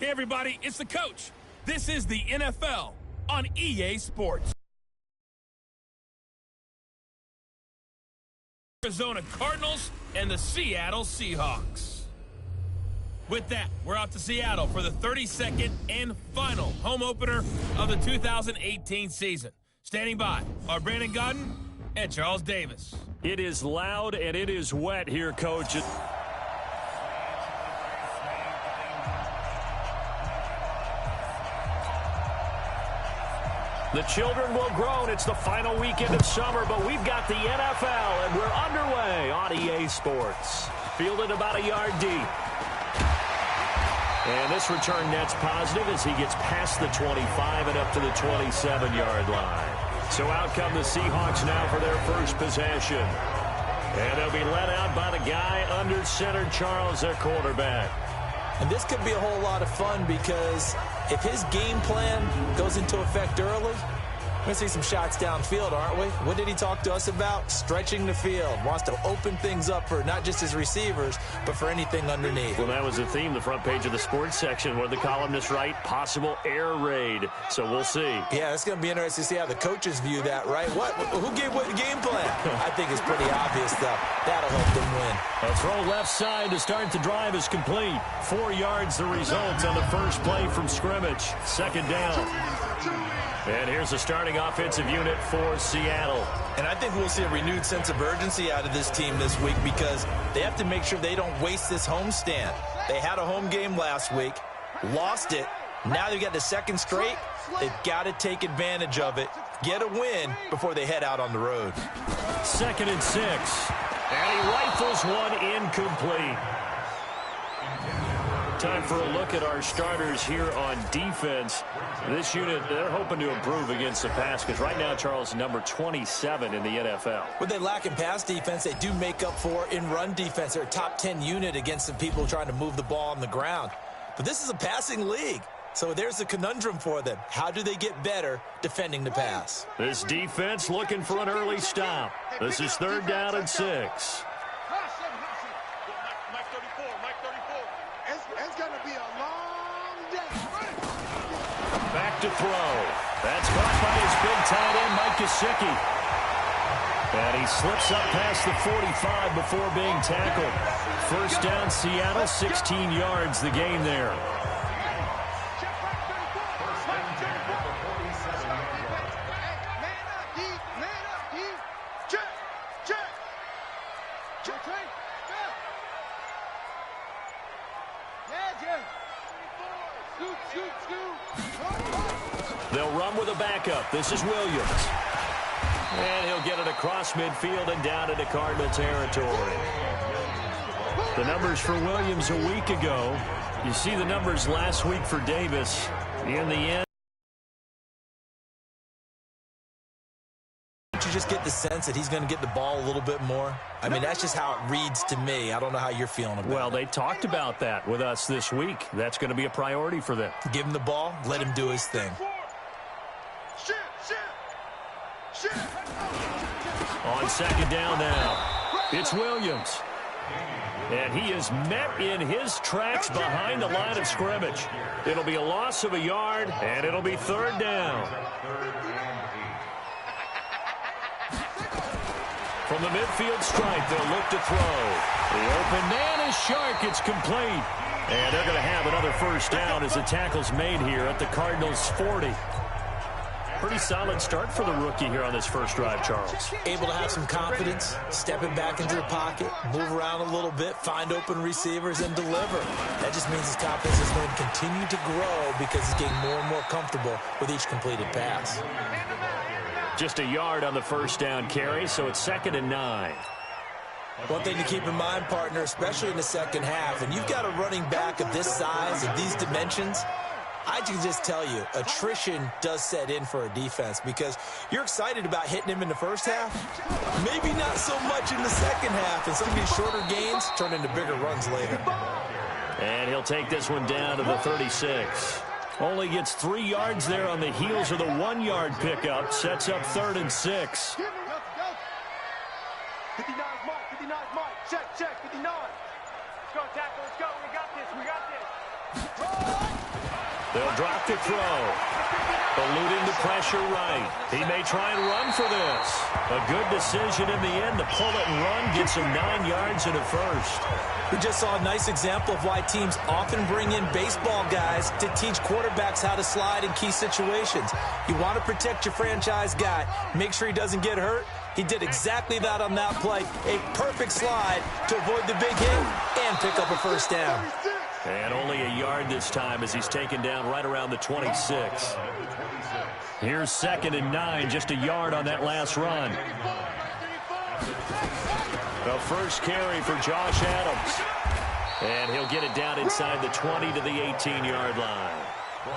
Hey, everybody, it's the coach. This is the NFL on EA Sports. Arizona Cardinals and the Seattle Seahawks. With that, we're out to Seattle for the 32nd and final home opener of the 2018 season. Standing by are Brandon Godden and Charles Davis. It is loud and it is wet here, Coach. The children will groan. It's the final weekend of summer, but we've got the NFL, and we're underway on EA Sports. Fielded about a yard deep. And this return net's positive as he gets past the 25 and up to the 27-yard line. So out come the Seahawks now for their first possession. And they'll be let out by the guy under center, Charles, their quarterback. And this could be a whole lot of fun because if his game plan goes into effect early, we're going to see some shots downfield, aren't we? What did he talk to us about? Stretching the field. Wants to open things up for not just his receivers, but for anything underneath. Well, that was the theme, the front page of the sports section, where the columnists write possible air raid. So we'll see. Yeah, it's going to be interesting to see how the coaches view that, right? Who gave what the game plan? I think it's pretty obvious stuff. That'll help them win. A throw left side to start the drive is complete. 4 yards the result on the first play from scrimmage. Second down. And here's the starting offensive unit for Seattle. And I think we'll see a renewed sense of urgency out of this team this week because they have to make sure they don't waste this homestand. They had a home game last week, lost it. Now they've got the second straight. They've got to take advantage of it, get a win before they head out on the road. 2nd and 6. And he rifles one incomplete. Time for a look at our starters here on defense. This unit, they're hoping to improve against the pass because right now, Charles, number 27 in the NFL. When they lack in pass defense, they do make up for in run defense. They're a top 10 unit against some people trying to move the ball on the ground. But this is a passing league. So there's a conundrum for them. How do they get better defending the pass? This defense looking for an early stop. This is 3rd down and 6. Back to throw. That's caught by his big tight end, Mike Gesicki. And he slips up past the 45 before being tackled. First down, Seattle, 16 yards the gain there. They'll run with a backup. This is Williams. And he'll get it across midfield and down into Cardinal territory. The numbers for Williams a week ago. You see the numbers last week for Davis. In the end, don't you just get the sense that he's going to get the ball a little bit more? I mean, that's just how it reads to me. I don't know how you're feeling about it. Well, they talked about that with us this week. That's going to be a priority for them. Give him the ball. Let him do his thing. On 2nd down now, it's Williams. And he is met in his tracks behind the line of scrimmage. It'll be a loss of a yard, and it'll be 3rd down. From the midfield stripe, they'll look to throw. The open man is Shark. It's complete. And they're going to have another first down as the tackle's made here at the Cardinals' 40. Pretty solid start for the rookie here on this first drive, Charles. Able to have some confidence, stepping back into the pocket, move around a little bit, find open receivers, and deliver. That just means his confidence is going to continue to grow because he's getting more and more comfortable with each completed pass. Just a yard on the first down carry, so it's 2nd and 9. One thing to keep in mind, partner, especially in the second half, and you've got a running back of this size, of these dimensions, I can just tell you, attrition does set in for a defense because you're excited about hitting him in the first half. Maybe not so much in the second half, and some of these shorter gains turn into bigger runs later. And he'll take this one down to the 36. Only gets 3 yards there on the heels of the 1-yard pickup. Sets up 3rd and 6. 59 Mike, 59 Mike. Check, 59. Let's go, tackle, let's go. We got this, we got this. They'll drop the throw. Eluding the pressure right. He may try and run for this. A good decision in the end to pull it and run. Gets him 9 yards and a first. We just saw a nice example of why teams often bring in baseball guys to teach quarterbacks how to slide in key situations. You want to protect your franchise guy. Make sure he doesn't get hurt. He did exactly that on that play. A perfect slide to avoid the big hit and pick up a first down. And only a yard this time as he's taken down right around the 26. Here's 2nd and 9, just a yard on that last run. The first carry for Josh Adams. And he'll get it down inside the 20 to the 18-yard line.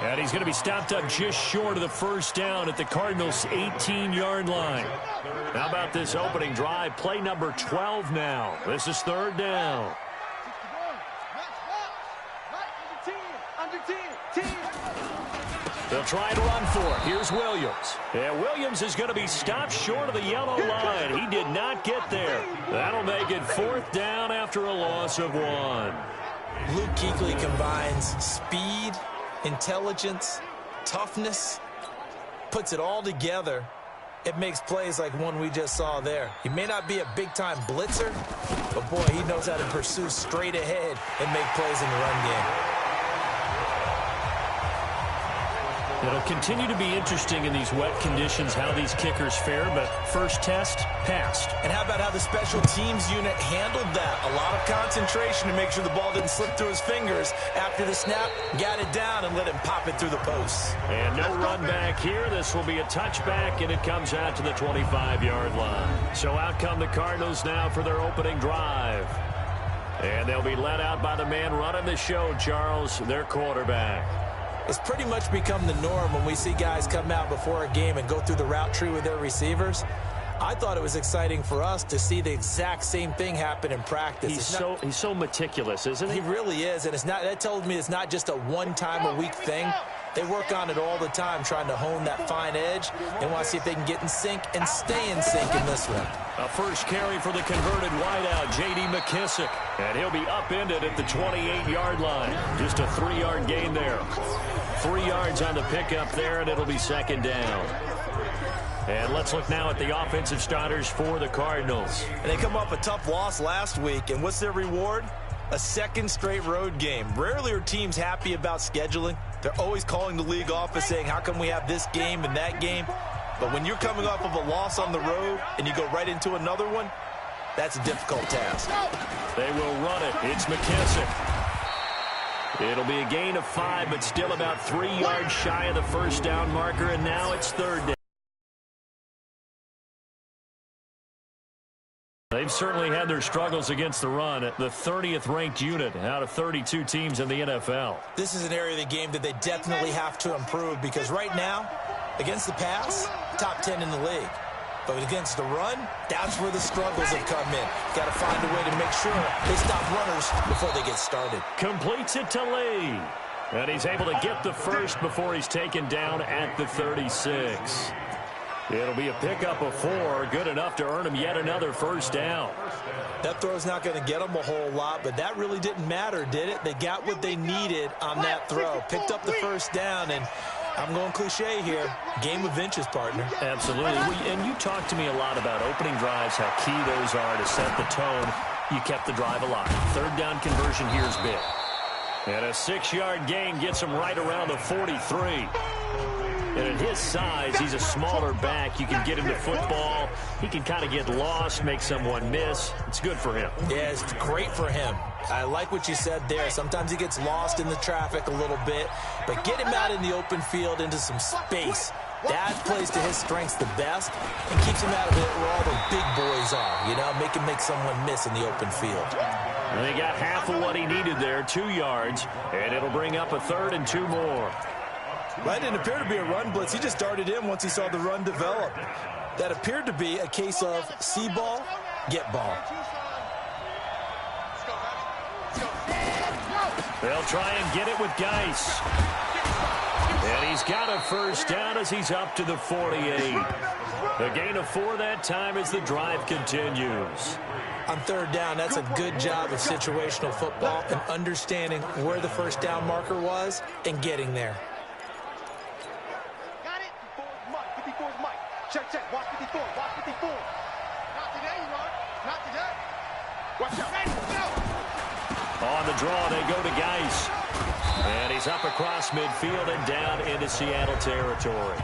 And he's going to be stopped up just short of the first down at the Cardinals' 18-yard line. How about this opening drive? Play number 12 now. This is 3rd down. They'll try and run for it. Here's Williams. And Williams is going to be stopped short of the yellow line. He did not get there. That'll make it 4th down after a loss of 1. Luke Kuechly combines speed, intelligence, toughness, puts it all together. It makes plays like one we just saw there. He may not be a big-time blitzer, but, boy, he knows how to pursue straight ahead and make plays in the run game. It'll continue to be interesting in these wet conditions how these kickers fare, but first test, passed. And how about how the special teams unit handled that? A lot of concentration to make sure the ball didn't slip through his fingers. After the snap, got it down and let him pop it through the posts. And no run back here. This will be a touchback, and it comes out to the 25-yard line. So out come the Cardinals now for their opening drive. And they'll be led out by the man running the show, Charles, their quarterback. It's pretty much become the norm when we see guys come out before a game and go through the route tree with their receivers. I thought it was exciting for us to see the exact same thing happen in practice. He's so meticulous, isn't he? He really is, and that tells me it's not just a one-time-a-week thing. They work on it all the time, trying to hone that fine edge. They want to see if they can get in sync and stay in sync in this one. A first carry for the converted wideout, J.D. McKissick. And he'll be upended at the 28-yard line. Just a 3-yard gain there. 3 yards on the pickup there, and it'll be 2nd down. And let's look now at the offensive starters for the Cardinals. And they come off a tough loss last week, and what's their reward? A 2nd straight road game. Rarely are teams happy about scheduling. They're always calling the league office saying, how come we have this game and that game? But when you're coming off of a loss on the road and you go right into another one, that's a difficult task. They will run it. It's McKissick. It'll be a gain of 5, but still about 3 yards shy of the first down marker, and now it's 3rd down. They've certainly had their struggles against the run at the 30th ranked unit out of 32 teams in the NFL. This is an area of the game that they definitely have to improve because right now, against the pass, top 10 in the league. But against the run, that's where the struggles have come in. Got to find a way to make sure they stop runners before they get started. Completes it to Lee. And he's able to get the first before he's taken down at the 36. It'll be a pickup of 4, good enough to earn him yet another first down. That throw's not going to get them a whole lot, but that really didn't matter, did it? They got what they needed on that throw. Picked up the first down, and I'm going cliche here. Game of inches, partner. Absolutely. And you talked to me a lot about opening drives, how key those are to set the tone. You kept the drive alive. 3rd down conversion here is big. And a 6-yard gain gets him right around the 43. And at his size, he's a smaller back. You can get him the football. He can kind of get lost, make someone miss. It's good for him. Yeah, it's great for him. I like what you said there. Sometimes he gets lost in the traffic a little bit, but get him out in the open field into some space. That plays to his strengths the best and keeps him out of it where all the big boys are, you know, make someone miss in the open field. And he got half of what he needed there, 2 yards, and it'll bring up a 3rd and 2 more. That didn't appear to be a run blitz. He just darted in once he saw the run develop. That appeared to be a case of see ball, get ball. They'll try and get it with Geis. And he's got a first down as he's up to the 48. The gain of 4 that time as the drive continues. On third down, that's a good job of situational football and understanding where the first down marker was and getting there. Got it. 54's Mike. Check. Watch 54. Watch 54. Not today, Ron. Not today. Watch out. Ready, go. On the draw, they go to Geis. And he's up across midfield and down into Seattle territory.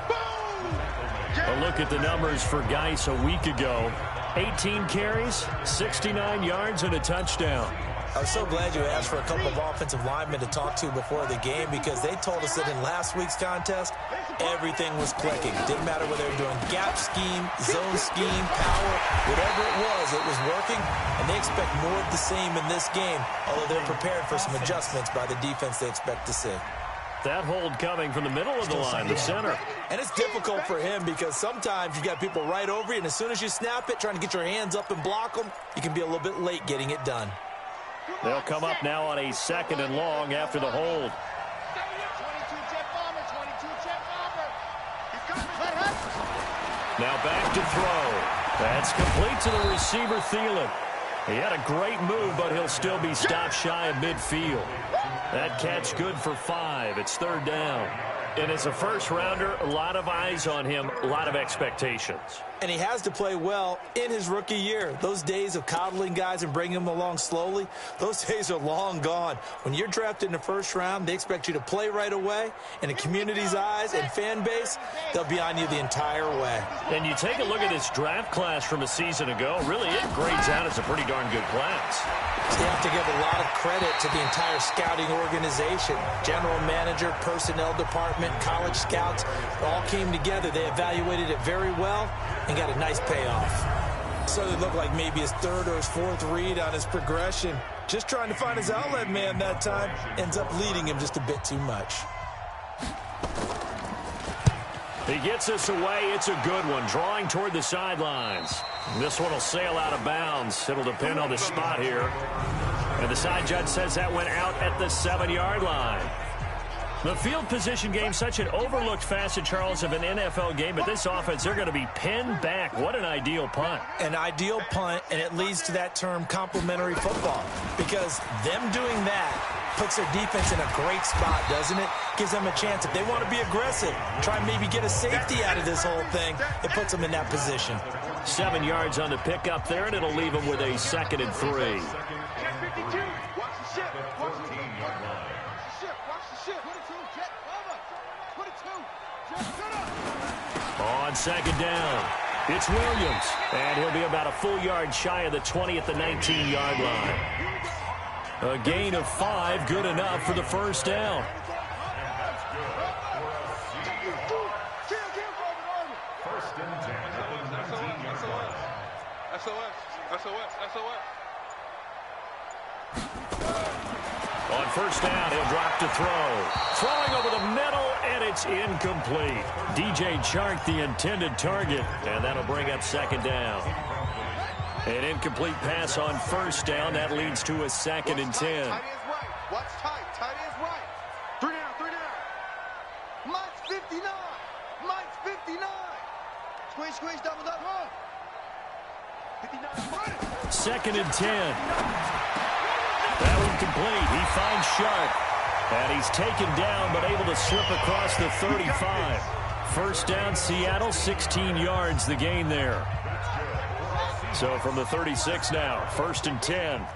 A look at the numbers for Geis a week ago. 18 carries, 69 yards, and a touchdown. I'm so glad you asked for a couple of offensive linemen to talk to before the game, because they told us that in last week's contest, everything was clicking. Didn't matter whether they were doing gap scheme, zone scheme, power, whatever it was working, and they expect more of the same in this game, although they're prepared for some adjustments by the defense they expect to see. That hold coming from the middle of the line, the center. And it's difficult for him because sometimes you've got people right over you, and as soon as you snap it, trying to get your hands up and block them, you can be a little bit late getting it done. They'll come up now on a 2nd and long after the hold. 22 jet bomber. 22 jet bomber. He's coming. Now back to throw. That's complete to the receiver, Thielen. He had a great move, but he'll still be stopped shy of midfield. That catch good for 5. It's 3rd down. And as a first-rounder, a lot of eyes on him, a lot of expectations. And he has to play well in his rookie year. Those days of coddling guys and bringing them along slowly, those days are long gone. When you're drafted in the first round, they expect you to play right away. And in community's eyes and fan base, they'll be on you the entire way. And you take a look at this draft class from a season ago, really it grades out as a pretty darn good class. So you have to give a lot of credit to the entire scouting organization. General manager, personnel department, college scouts, all came together. They evaluated it very well and got a nice payoff. So it looked like maybe his 3rd or his 4th read on his progression. Just trying to find his outlet man that time. Ends up leading him just a bit too much. He gets us away. It's a good one. Drawing toward the sidelines. This one will sail out of bounds. It'll depend on the spot here. And the side judge says that went out at the 7-yard line. The field position game, such an overlooked facet, Charles, of an NFL game. But this offense, they're going to be pinned back. What an ideal punt. An ideal punt, and it leads to that term complementary football. Because them doing that puts their defense in a great spot, doesn't it? Gives them a chance. If they want to be aggressive, try and maybe get a safety out of this whole thing, it puts them in that position. 7 yards on the pickup there, and it'll leave them with a 2nd and 3. On 2nd down, it's Williams, and he'll be about a full yard shy of the 20 at the 19-yard line. A gain of 5, good enough for the 1st down. On 1st down, he'll drop to throw. Throwing over the middle, and it's incomplete. DJ Chark, the intended target, and that'll bring up 2nd down. An incomplete pass on 1st down. That leads to a 2nd and 10. Tight is right. Watch tight. Tight is right. 3 down. Mike's 59. Mike's 59. Squeeze, double up, run. 59, 2nd and 10. That one complete. He finds Sharp. And he's taken down, but able to slip across the 35. 1st down, Seattle, 16 yards, the gain there. So from the 36 now, 1st and 10.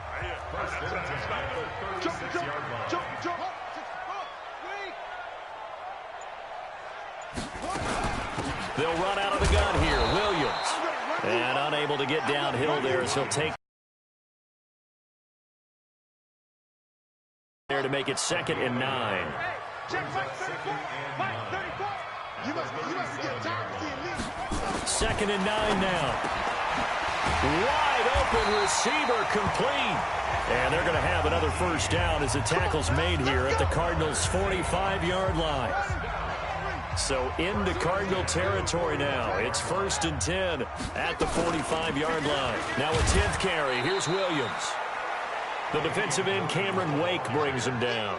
They'll run out of the gun here. Williams. And unable to get downhill there as he'll take there to make it 2nd and 9. Second and 9 now. Wide open receiver complete. And they're going to have another 1st down as the tackle's made here at the Cardinals' 45-yard line. So into Cardinal territory now. It's 1st and 10 at the 45-yard line. Now a 10th carry. Here's Williams. The defensive end, Cameron Wake, brings him down.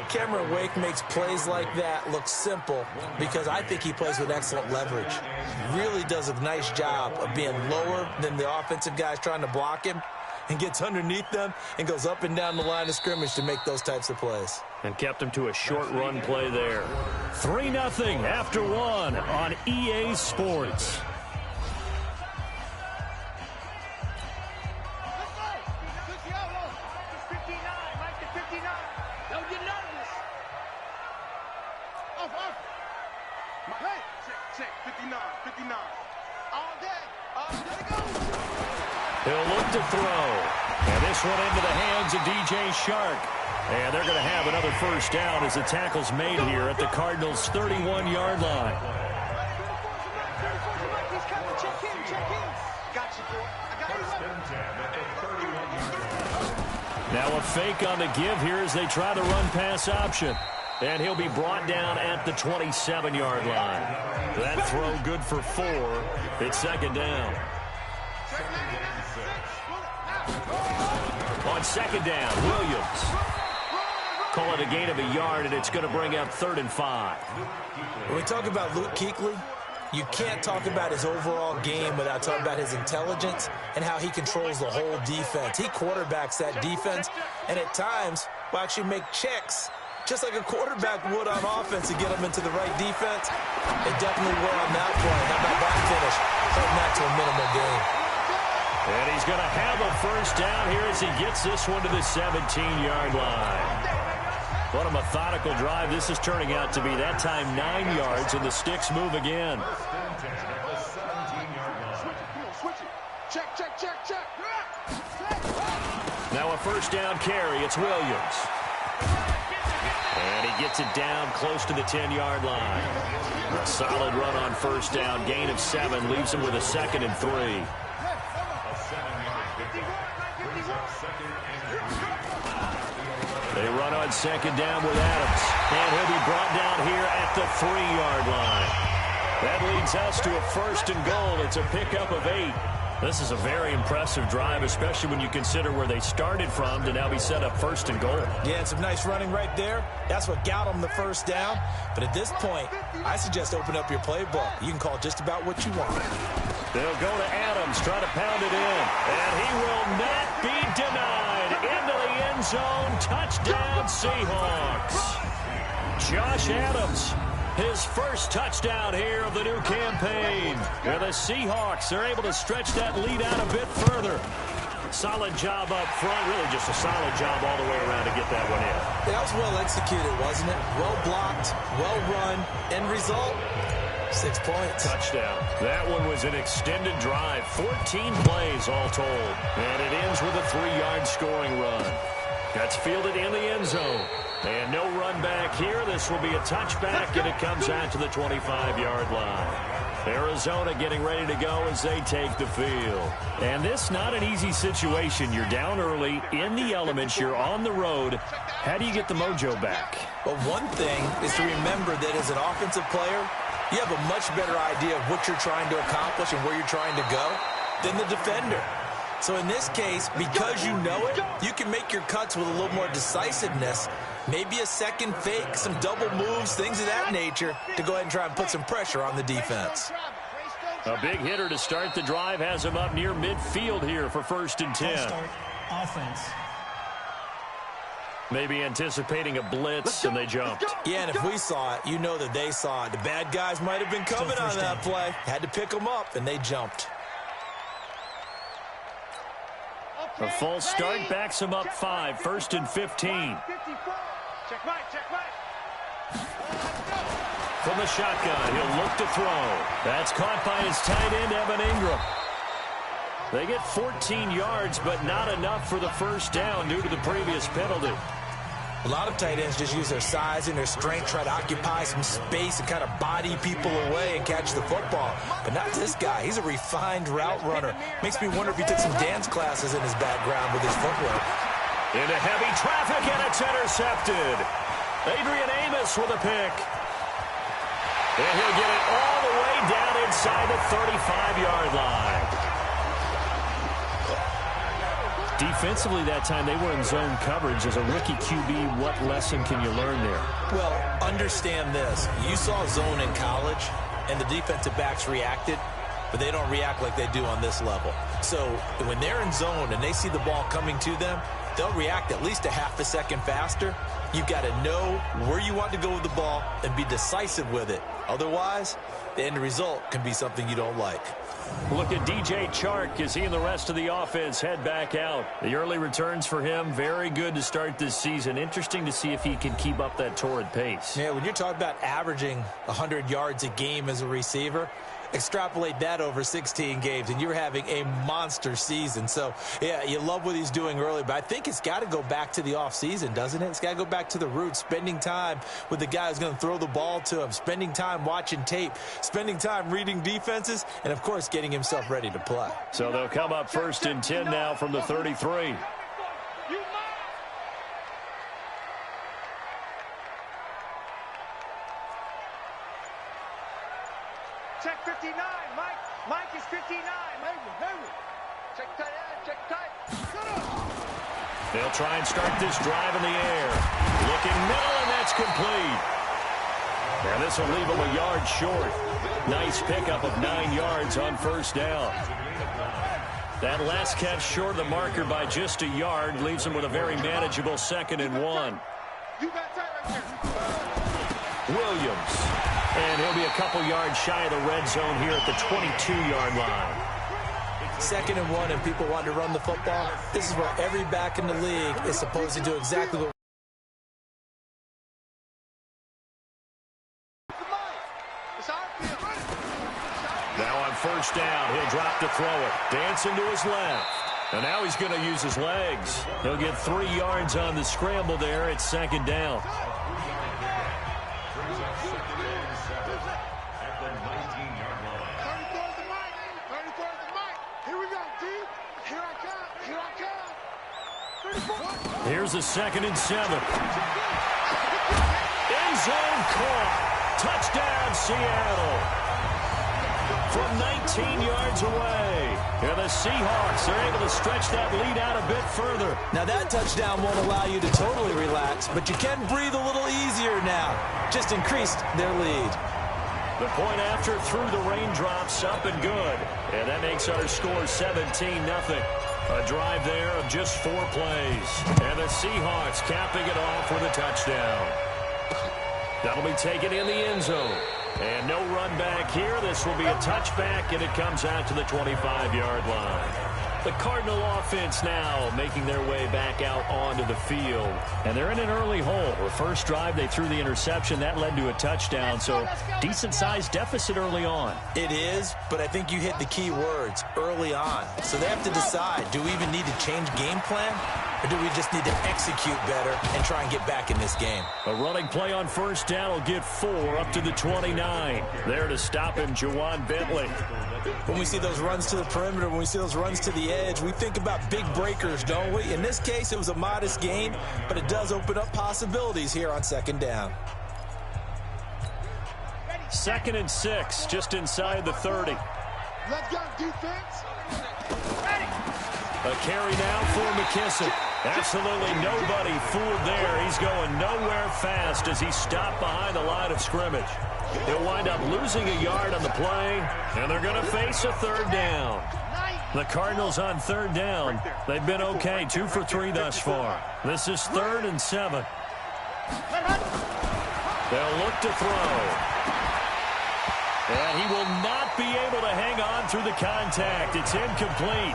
Cameron Wake makes plays like that look simple because I think he plays with excellent leverage. Really does a nice job of being lower than the offensive guys trying to block him and gets underneath them and goes up and down the line of scrimmage to make those types of plays. And kept him to a short run play there. 3-0 after one on EA Sports. He'll look to throw. And this one into the hands of DJ Shark. And they're going to have another first down as the tackle's made here at the Cardinals' 31-yard line. Now a fake on the give here as they try the run-pass option. And he'll be brought down at the 27-yard line. That throw good for 4. It's second down. On second down, Williams. Call it a gain of a yard, and it's going to bring up 3rd and 5. When we talk about Luke Kuechly, you can't talk about his overall game without talking about his intelligence and how he controls the whole defense. He quarterbacks that defense, and at times will actually make checks, just like a quarterback would on offense to get them into the right defense. They definitely were on that play. How about that finish? Holding that to a minimal gain. And he's going to have a first down here as he gets this one to the 17-yard line. What a methodical drive this is turning out to be. That time 9 yards, and the sticks move again. Now a first down carry. It's Williams. And he gets it down close to the 10-yard line. A solid run on first down. Gain of 7 leaves him with a 2nd and 3. They run on second down with Adams. And he'll be brought down here at the 3-yard line. That leads us to a 1st and goal. It's a pickup of 8. This is a very impressive drive, especially when you consider where they started from to now be set up 1st and goal. Yeah, and some nice running right there. That's what got them the first down. But at this point, I suggest open up your playbook. You can call just about what you want. They'll go to Adams, try to pound it in. And he will not be denied. Into the end zone. Touchdown, Seahawks. Josh Adams, his first touchdown here of the new campaign. And the Seahawks are able to stretch that lead out a bit further. Solid job up front. Really just a solid job all the way around to get that one in. That was well executed, wasn't it? Well blocked, well run. End result, 6 points. Touchdown. That one was an extended drive. 14 plays all told. And it ends with a 3-yard scoring run. That's fielded in the end zone. And no run back here. This will be a touchback, and it comes out to the 25-yard line. Arizona getting ready to go as they take the field. And this not an easy situation. You're down early, in the elements, you're on the road. How do you get the mojo back? Well, one thing is to remember that as an offensive player, you have a much better idea of what you're trying to accomplish and where you're trying to go than the defender. So in this case, because you know it, you can make your cuts with a little more decisiveness. Maybe a second fake, some double moves, things of that nature to go ahead and try and put some pressure on the defense. A big hitter to start the drive has him up near midfield here for 1st and 10. Start offense. Maybe anticipating a blitz, and they jumped. Yeah, and if we saw it, you know that they saw it. The bad guys might have been coming on that play. Had to pick them up, and they jumped. A false start backs him up 5, 1st and 15. From the shotgun, he'll look to throw. That's caught by his tight end, Evan Ingram. They get 14 yards, but not enough for the first down due to the previous penalty. A lot of tight ends just use their size and their strength, try to occupy some space and kind of body people away and catch the football. But not this guy. He's a refined route runner. Makes me wonder if he took some dance classes in his background with his footwork. Into heavy traffic, and it's intercepted. Adrian Amos with a pick. And he'll get it all the way down inside the 35-yard line. Defensively that time, they were in zone coverage. As a rookie QB, what lesson can you learn there? Well, understand this. You saw zone in college, and the defensive backs reacted. but they don't react like they do on this level. So when they're in zone and they see the ball coming to them, they'll react at least a half a second faster. You've got to know where you want to go with the ball and be decisive with it. Otherwise, the end result can be something you don't like. Look at DJ Chark as he and the rest of the offense head back out. The early returns for him, very good to start this season. Interesting to see if he can keep up that torrid pace. Yeah, when you're talking about averaging 100 yards a game as a receiver, extrapolate that over 16 games, and you're having a monster season. So, yeah, you love what he's doing early, but I think it's got to go back to the offseason, doesn't it? It's got to go back to the roots, spending time with the guy who's going to throw the ball to him, spending time watching tape, spending time reading defenses, and, of course, getting himself ready to play. So they'll come up 1st and 10 now from the 33. Check 59, Mike. Mike is 59. Check tight end, check tight. They'll try and start this drive in the air. Looking middle, and that's complete. And this will leave him a yard short. Nice pickup of 9 yards on 1st down. That last catch short of the marker by just a yard leaves him with a very manageable 2nd and 1. You got tight right there. Williams. And he'll be a couple yards shy of the red zone here at the 22-yard line. 2nd and 1, and people want to run the football. This is where every back in the league is supposed to do exactly what. Now on 1st down, he'll drop to throw it. Dancing to his left. And now he's going to use his legs. He'll get 3 yards on the scramble there at 2nd down. Here's a 2nd and 7. End zone caught. Touchdown, Seattle. From 19 yards away. And the Seahawks are able to stretch that lead out a bit further. Now that touchdown won't allow you to totally relax, but you can breathe a little easier now. Just increased their lead. The point after through the raindrops, up and good. And that makes our score 17-0. A drive there of just 4 plays. And the Seahawks capping it off with a touchdown. That'll be taken in the end zone. And no run back here. This will be a touchback, and it comes out to the 25-yard line. The Cardinal offense now making their way back out onto the field. And they're in an early hole. The first drive, they threw the interception. That led to a touchdown, so decent-sized deficit early on. It is, but I think you hit the key words, early on. So they have to decide, do we even need to change game plan? Or do we just need to execute better and try and get back in this game? A running play on 1st down will get 4 up to the 29. There to stop him, Juwan Bentley. When we see those runs to the perimeter, when we see those runs to the edge, we think about big breakers, don't we? In this case, it was a modest gain, but it does open up possibilities here on 2nd down. 2nd and 6, just inside the 30. Let's go, defense. A carry now for McKissick. Absolutely nobody fooled there. He's going nowhere fast as he stopped behind the line of scrimmage. He'll wind up losing a yard on the play, and they're going to face a 3rd down. The Cardinals on 3rd down. They've been okay, 2 for 3 thus far. This is 3rd and 7. They'll look to throw. And he will not be able to hang on through the contact. It's incomplete.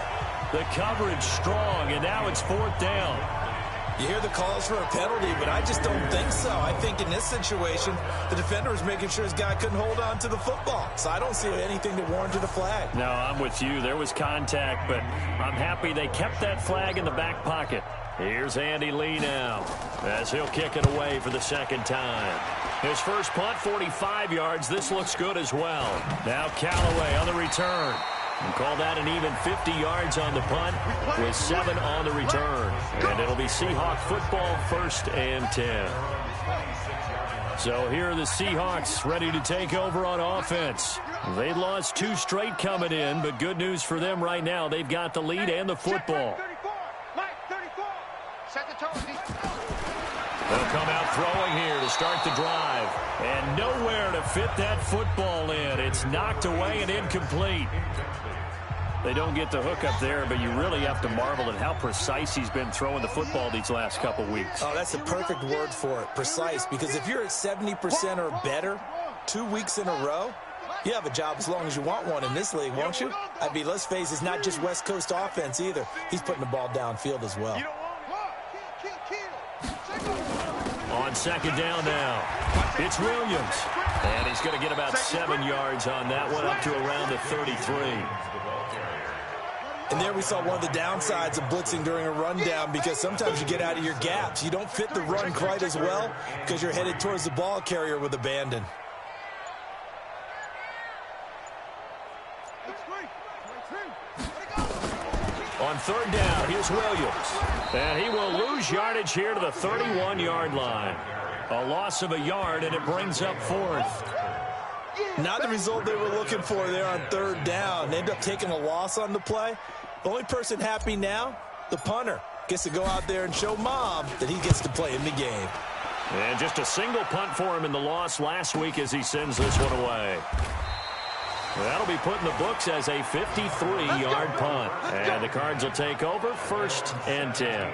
The coverage strong, and now it's 4th down. You hear the calls for a penalty, but I just don't think so. I think in this situation, the defender was making sure his guy couldn't hold on to the football. So I don't see anything that warranted a flag. No, I'm with you. There was contact, but I'm happy they kept that flag in the back pocket. Here's Andy Lee now as he'll kick it away for the 2nd time. His first punt, 45 yards. This looks good as well. Now Callaway on the return. And call that an even 50 yards on the punt with 7 on the return. And it'll be Seahawk football, 1st and 10. So here are the Seahawks ready to take over on offense. They lost 2 straight coming in, but good news for them right now. They've got the lead and the football. They'll come out throwing here to start the drive. And nowhere to fit that football in. It's knocked away and incomplete. They don't get the hook up there, but you really have to marvel at how precise he's been throwing the football these last couple weeks. Oh, that's the perfect word for it, precise. Because if you're at 70% or better 2 weeks in a row, you have a job as long as you want one in this league, won't you? I mean, let's face it, it's not just West Coast offense either. He's putting the ball downfield as well. On second down now, it's Williams. And he's going to get about 7 yards on that one, up to around the 33. And there we saw one of the downsides of blitzing during a rundown, because sometimes you get out of your gaps. You don't fit the run quite as well because you're headed towards the ball carrier with abandon. On third down, here's Williams. And he will lose yardage here to the 31-yard line. A loss of a yard, and it brings up fourth. Not the result they were looking for there on third down. They end up taking a loss on the play. The only person happy now, the punter, gets to go out there and show Mom that he gets to play in the game. And just a single punt for him in the loss last week as he sends this one away. That'll be put in the books as a 53-yard punt. And the Cards will take over, 1st and 10.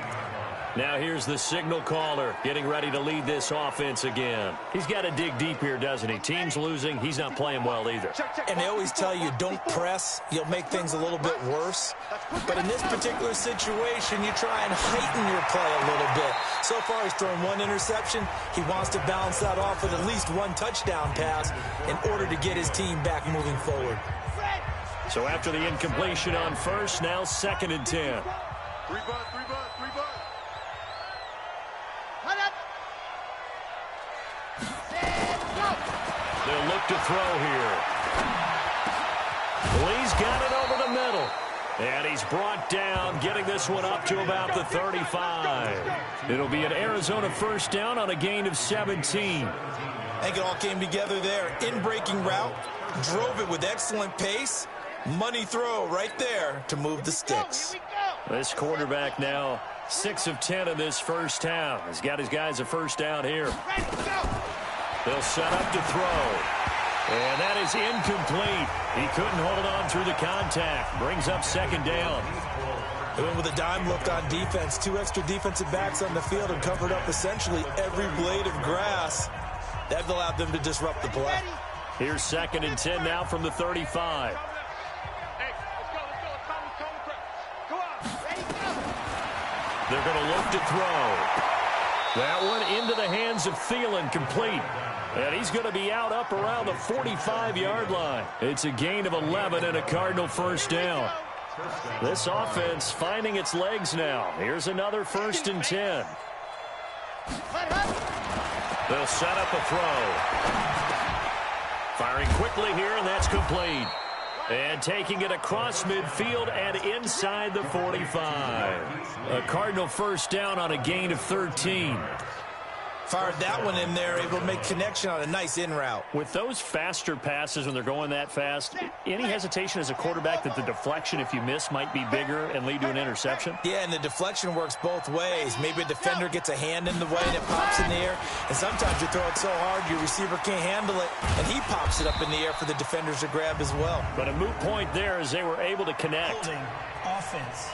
Now here's the signal caller getting ready to lead this offense again. He's got to dig deep here, doesn't he? Team's losing. He's not playing well either. And they always tell you, don't press. You'll make things a little bit worse. But in this particular situation, you try and heighten your play a little bit. So far, he's thrown 1 interception. He wants to balance that off with at least 1 touchdown pass in order to get his team back moving forward. So after the incompletion on first, now 2nd and 10. 3 bucks. They'll look to throw here. Lee's got it over the middle. And he's brought down, getting this one up to about the 35. It'll be an Arizona first down on a gain of 17. I think it all came together there. In-breaking route, drove it with excellent pace. Money throw right there to move the sticks. This quarterback now 6 of 10 in this first half. He's got his guys a first down here. They'll set up to throw. And that is incomplete. He couldn't hold on through the contact. Brings up 2nd down. They went with a dime look on defense. 2 extra defensive backs on the field and covered up essentially every blade of grass. That allowed them to disrupt the play. Here's 2nd and 10 now from the 35. They're going to look to throw. That one into the hands of Thielen, complete. And he's going to be out up around the 45-yard line. It's a gain of 11 and a Cardinal first down. This offense finding its legs now. Here's another 1st and 10. They'll set up a throw. Firing quickly here, and that's complete. And taking it across midfield and inside the 45. A Cardinal first down on a gain of 13. Fired that one in there, able to make connection on a nice in route. With those faster passes when they're going that fast, any hesitation as a quarterback that the deflection, if you miss, might be bigger and lead to an interception? Yeah, and the deflection works both ways. Maybe a defender gets a hand in the way and it pops in the air. And sometimes you throw it so hard your receiver can't handle it, and he pops it up in the air for the defenders to grab as well. But a moot point there as they were able to connect. Holding offense.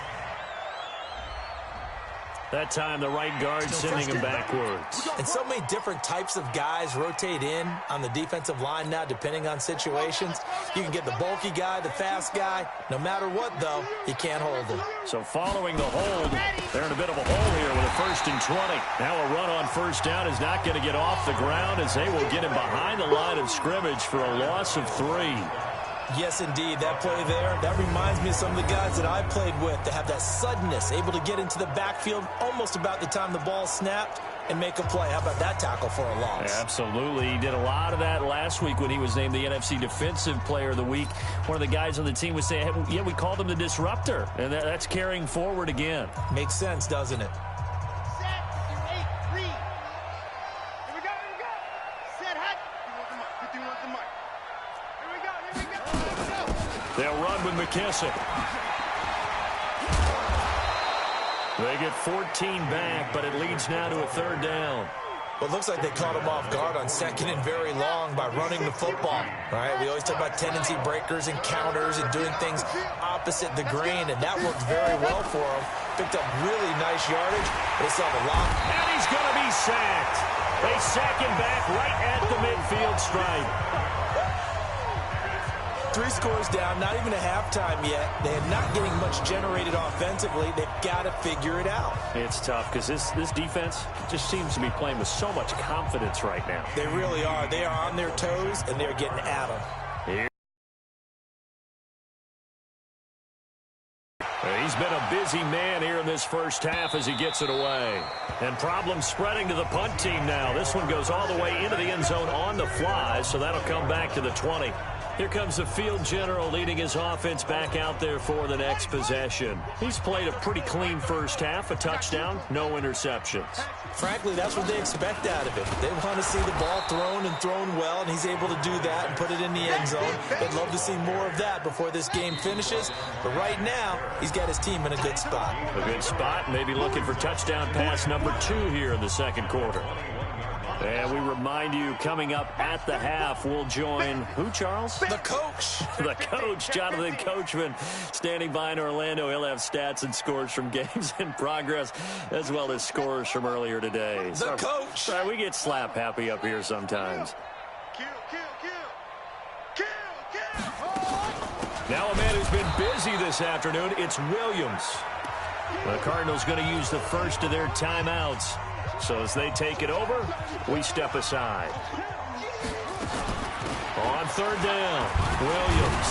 That time the right guard sending him backwards. And so many different types of guys rotate in on the defensive line now, depending on situations. You can get the bulky guy, the fast guy. No matter what, though, you can't hold them. So following the hold, they're in a bit of a hole here with a 1st and 20. Now a run on first down is not going to get off the ground as they will get him behind the line of scrimmage for a loss of 3. Yes, indeed. That play there, that reminds me of some of the guys that I played with that have that suddenness, able to get into the backfield almost about the time the ball snapped and make a play. How about that tackle for a loss? Absolutely. He did a lot of that last week when he was named the NFC Defensive Player of the Week. One of the guys on the team was saying, hey, yeah, we called him the disruptor, and that's carrying forward again. Makes sense, doesn't it? They'll run with McKissick. They get 14 back, but it leads now to a 3rd down. Well, it looks like they caught him off guard on 2nd and very long by running the football, right? We always talk about tendency breakers and counters and doing things opposite the grain, and that worked very well for him. Picked up really nice yardage. They saw the lock. And he's going to be sacked. They sack him back right at the midfield stripe. 3 scores down, not even a halftime yet. They are not getting much generated offensively. They've got to figure it out. It's tough because this defense just seems to be playing with so much confidence right now. They really are. They are on their toes, and they're getting at them. He's been a busy man here in this first half as he gets it away. And problems spreading to the punt team now. This one goes all the way into the end zone on the fly, so that'll come back to the 20. Here comes the field general leading his offense back out there for the next possession. He's played a pretty clean first half, a touchdown, no interceptions. Frankly, that's what they expect out of him. They want to see the ball thrown and thrown well, and he's able to do that and put it in the end zone. They'd love to see more of that before this game finishes. But right now, he's got his team in a good spot. A good spot, maybe looking for touchdown pass number 2 here in the second quarter. And we remind you, coming up at the half, we'll join who, Charles? The coach. The coach, Jonathan Coachman, standing by in Orlando. He'll have stats and scores from games in progress, as well as scores from earlier today. The coach. Sorry, we get slap happy up here sometimes. Now a man who's been busy this afternoon, it's Williams. The Cardinals going to use the first of their timeouts. So as they take it over, we step aside. On 3rd down, Williams.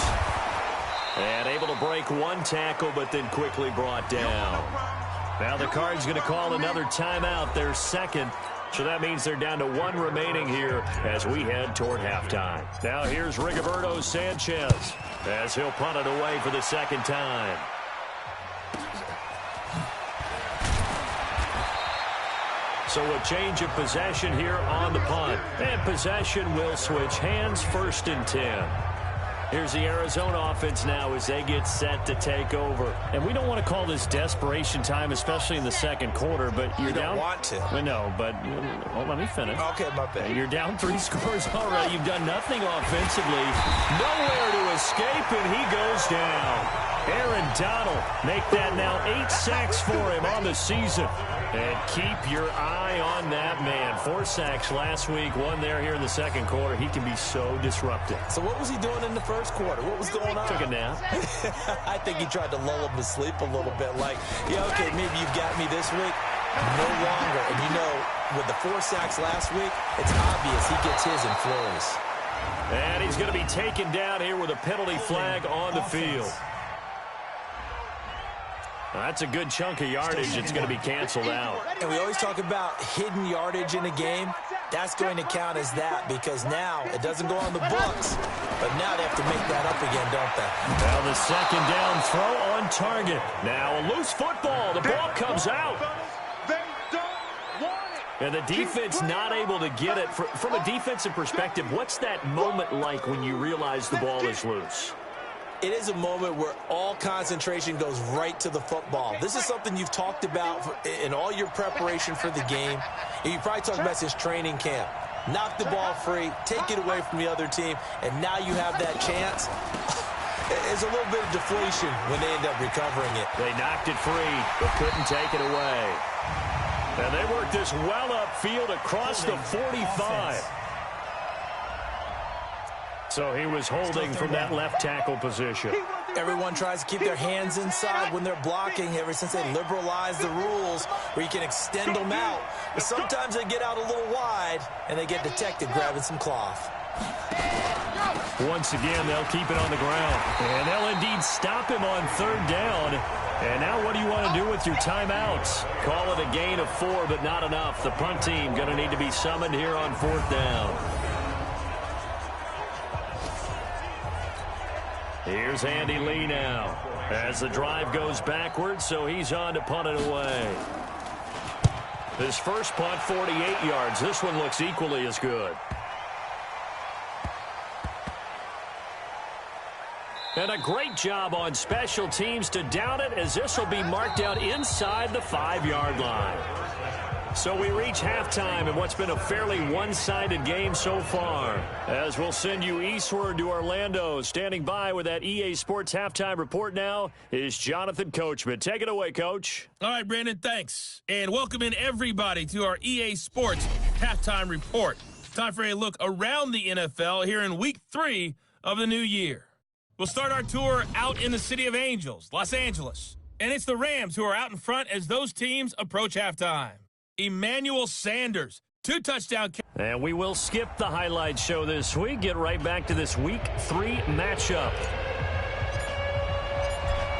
And able to break 1 tackle, but then quickly brought down. Now the Cards going to call another timeout, their 2nd. So that means they're down to 1 remaining here as we head toward halftime. Now here's Rigoberto Sanchez as he'll punt it away for the 2nd time. So a change of possession here on the punt. And possession will switch hands, 1st and 10. Here's the Arizona offense now as they get set to take over. And we don't want to call this desperation time, especially in the second quarter, but you're down. You don't want to. Well, no, but well, let me finish. Okay, my bad. You're down 3 scores already. You've done nothing offensively. Nowhere to escape, and he goes down. Aaron Donald make that now 8 sacks for him on the season. And keep your eye on that man. 4 sacks last week, 1 there here in the second quarter. He can be so disruptive. So what was he doing in the first quarter? What was going on? Took a nap. I think he tried to lull him to sleep a little bit. Like, yeah, okay, maybe you've got me this week. No longer. And you know, with the 4 sacks last week, it's obvious he gets his in flurries. And he's going to be taken down here with a penalty flag on the field. That's a good chunk of yardage. It's going to be canceled out. And we always talk about hidden yardage in a game. That's going to count as that because now it doesn't go on the books, but now they have to make that up again, don't they? Now the 2nd down throw on target. Now a loose football. The ball comes out. And the defense not able to get it. From a defensive perspective, what's that moment like when you realize the ball is loose? It is a moment where all concentration goes right to the football. This is something you've talked about in all your preparation for the game. You probably talked about since training camp. Knock the ball free, take it away from the other team, and now you have that chance. There's a little bit of deflation when they end up recovering it. They knocked it free, but couldn't take it away. And they worked this well upfield across the 45. So he was holding from that left tackle position. Everyone tries to keep their hands inside when they're blocking ever since they liberalized the rules where you can extend them out. But sometimes they get out a little wide, and they get detected grabbing some cloth. Once again, they'll keep it on the ground. And they'll indeed stop him on 3rd down. And now what do you want to do with your timeouts? Call it a gain of 4, but not enough. The punt team going to need to be summoned here on 4th down. Here's Andy Lee now as the drive goes backwards, so he's on to punt it away. His first punt, 48 yards. This one looks equally as good. And a great job on special teams to down it, as this will be marked out inside the 5-yard line. So we reach halftime in what's been a fairly one-sided game so far. As we'll send you eastward to Orlando. Standing by with that EA Sports halftime report now is Jonathan Coachman. Take it away, Coach. All right, Brandon, thanks. And welcome in everybody to our EA Sports halftime report. Time for a look around the NFL here in week 3 of the new year. We'll start our tour out in the City of Angels, Los Angeles. And it's the Rams who are out in front as those teams approach halftime. Emmanuel Sanders, 2 touchdown. And we will skip the highlight show this week. Get right back to this week 3 matchup.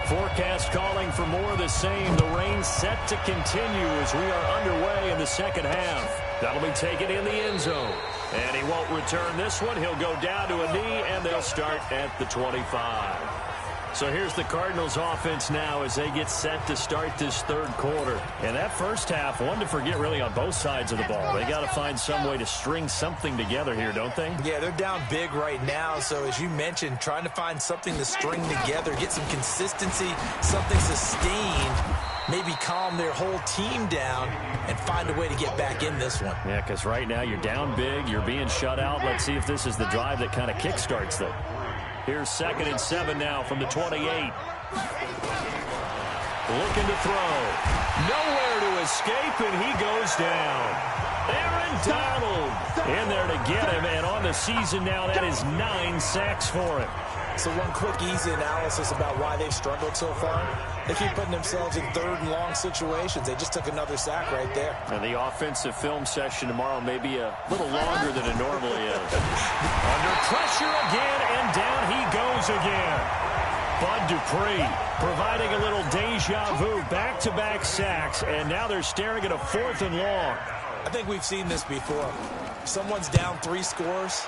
Forecast calling for more of the same. The rain set to continue as we are underway in the second half. That'll be taken in the end zone. And he won't return this one. He'll go down to a knee, and they'll start at the 25. So here's the Cardinals offense now as they get set to start this third quarter. And that first half, one to forget really on both sides of the ball. They got to find some way to string something together here, don't they? Yeah, they're down big right now. So as you mentioned, trying to find something to string together, get some consistency, something sustained, maybe calm their whole team down and find a way to get back in this one. Yeah, because right now you're down big, you're being shut out. Let's see if this is the drive that kind of kickstarts them. Here's 2nd and 7 now from the 28. Looking to throw. Nowhere to escape, and he goes down. Aaron Donald in there to get him, and on the season now, that is 9 sacks for him. So one quick, easy analysis about why they've struggled so far. They keep putting themselves in 3rd and long situations. They just took another sack right there. And the offensive film session tomorrow may be a little longer than it normally is. Under pressure again, and down he goes again. Bud Dupree providing a little deja vu, back-to-back sacks, and now they're staring at a 4th and long. I think we've seen this before. Someone's down 3 scores.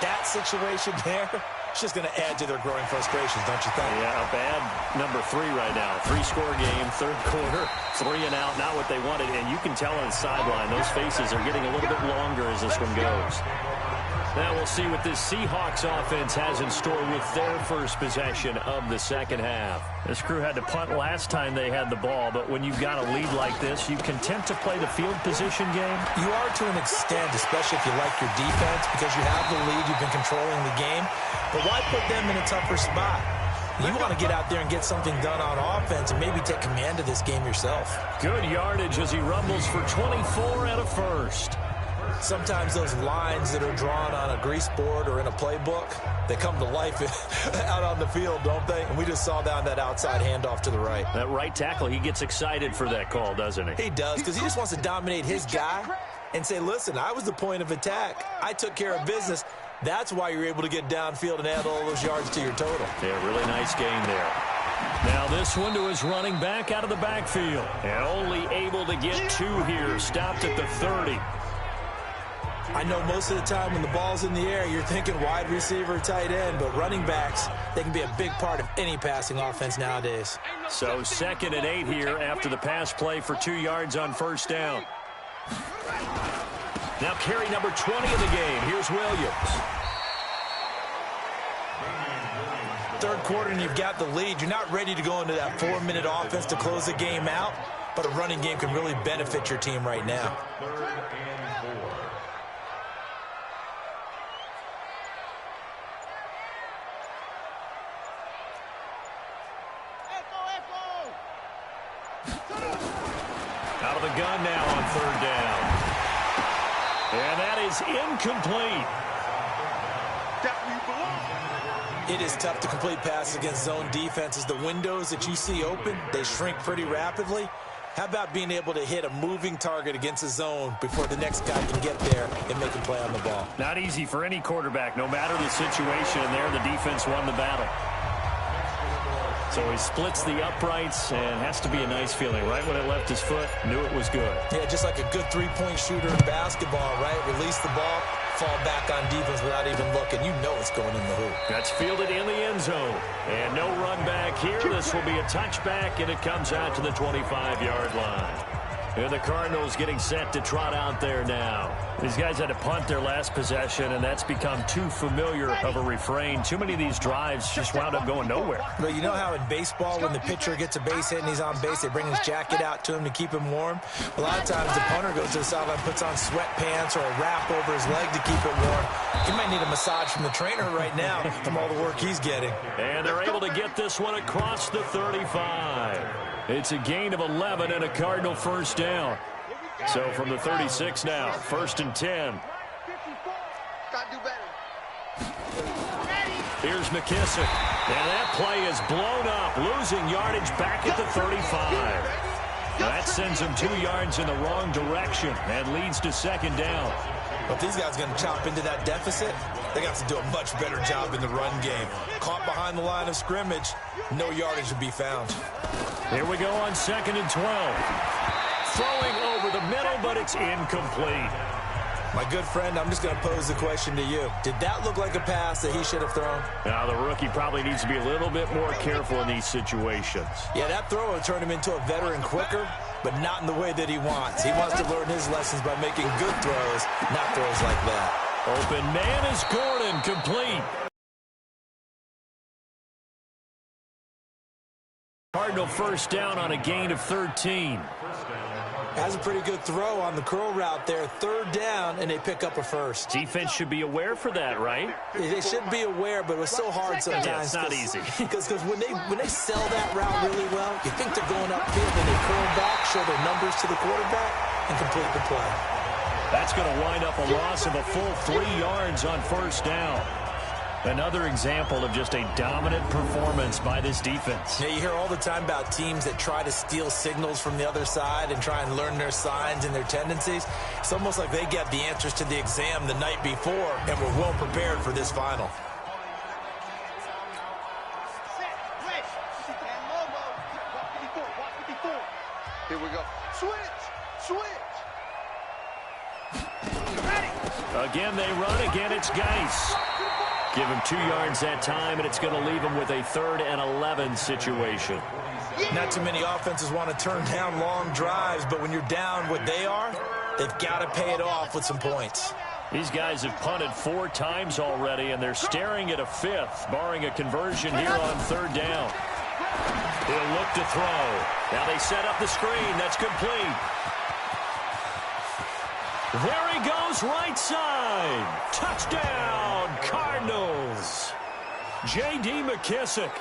That situation there, it's just going to add to their growing frustrations, don't you think? Yeah, a bad number 3 right now. 3-score game, 3rd quarter, 3 and out, not what they wanted. And you can tell on the sideline, those faces are getting a little bit longer as this one goes. Now we'll see what this Seahawks offense has in store with their first possession of the second half. This crew had to punt last time they had the ball, but when you've got a lead like this, you content to play the field position game? You are to an extent, especially if you like your defense, because you have the lead, you've been controlling the game. But why put them in a tougher spot? You want to get out there and get something done on offense and maybe take command of this game yourself. Good yardage as he rumbles for 24 and a first. Sometimes those lines that are drawn on a grease board or in a playbook, they come to life out on the field, don't they? And we just saw down that outside handoff to the right. That right tackle, he gets excited for that call, doesn't he? He does, because he just wants to dominate his guy and say, listen, I was the point of attack. I took care of business. That's why you're able to get downfield and add all those yards to your total. Yeah, really nice game there. Now this one to his running back out of the backfield. And only able to get 2 here. Stopped at the 30. I know most of the time when the ball's in the air, you're thinking wide receiver, tight end, but running backs, they can be a big part of any passing offense nowadays. So 2nd and 8 here after the pass play for 2 yards on first down. Now carry number 20 of the game. Here's Williams. 3rd quarter and you've got the lead. You're not ready to go into that 4-minute offense to close the game out, but a running game can really benefit your team right now. Out of the gun now on 3rd down. And that is incomplete. It is tough to complete passes against zone defenses. The windows that you see open, they shrink pretty rapidly. How about being able to hit a moving target against a zone before the next guy can get there and make a play on the ball? Not easy for any quarterback, no matter the situation. And there, the defense won the battle. So he splits the uprights, and has to be a nice feeling. Right when it left his foot, knew it was good. Yeah, just like a good three-point shooter in basketball, right? Release the ball, fall back on defense without even looking. You know it's going in the hoop. That's fielded in the end zone. And no run back here. This will be a touchback, and it comes out to the 25-yard line. And the Cardinals getting set to trot out there now. These guys had to punt their last possession, and that's become too familiar of a refrain. Too many of these drives just wound up going nowhere. Well, you know how in baseball, when the pitcher gets a base hit and he's on base, they bring his jacket out to him to keep him warm? A lot of times the punter goes to the sideline, puts on sweatpants or a wrap over his leg to keep it warm. He might need a massage from the trainer right now from all the work he's getting. And they're able to get this one across the 35. It's a gain of 11 and a Cardinal first down. So from the 36 now, 1st and 10. Gotta do better. Here's McKissick. And that play is blown up, losing yardage back at the 35. That sends him 2 yards in the wrong direction and leads to 2nd down. But these guys are going to chop into that deficit. They got to do a much better job in the run game. Caught behind the line of scrimmage, no yardage to be found. Here we go on 2nd and 12. Throwing over the middle, but it's incomplete. My good friend, I'm just going to pose the question to you. Did that look like a pass that he should have thrown? Now, the rookie probably needs to be a little bit more careful in these situations. Yeah, that throw will turn him into a veteran quicker, but not in the way that he wants. He wants to learn his lessons by making good throws, not throws like that. Open man is Gordon, complete. Cardinal first down on a gain of 13. Has a pretty good throw on the curl route there. 3rd down, and they pick up a first. Defense should be aware for that, right? They should be aware, but it was so hard sometimes. Yeah, it's not easy. Because when they sell that route really well, you think they're going upfield, and they curl back, show their numbers to the quarterback, and complete the play. That's going to wind up a loss of a full 3 yards on 1st down. Another example of just a dominant performance by this defense. Yeah, you hear all the time about teams that try to steal signals from the other side and try and learn their signs and their tendencies. It's almost like they get the answers to the exam the night before and were well prepared for this final. Here we go. Switch. Again, they run. Again, it's Geis. Give him 2 yards that time, and it's going to leave him with a 3rd and 11 situation. Not too many offenses want to turn down long drives, but when you're down what they are, they've got to pay it off with some points. These guys have punted 4 times already, and they're staring at a 5th, barring a conversion here on 3rd down. He'll look to throw. Now they set up the screen. That's complete. There he goes, right side. Touchdown, Cardinals. J.D. McKissick,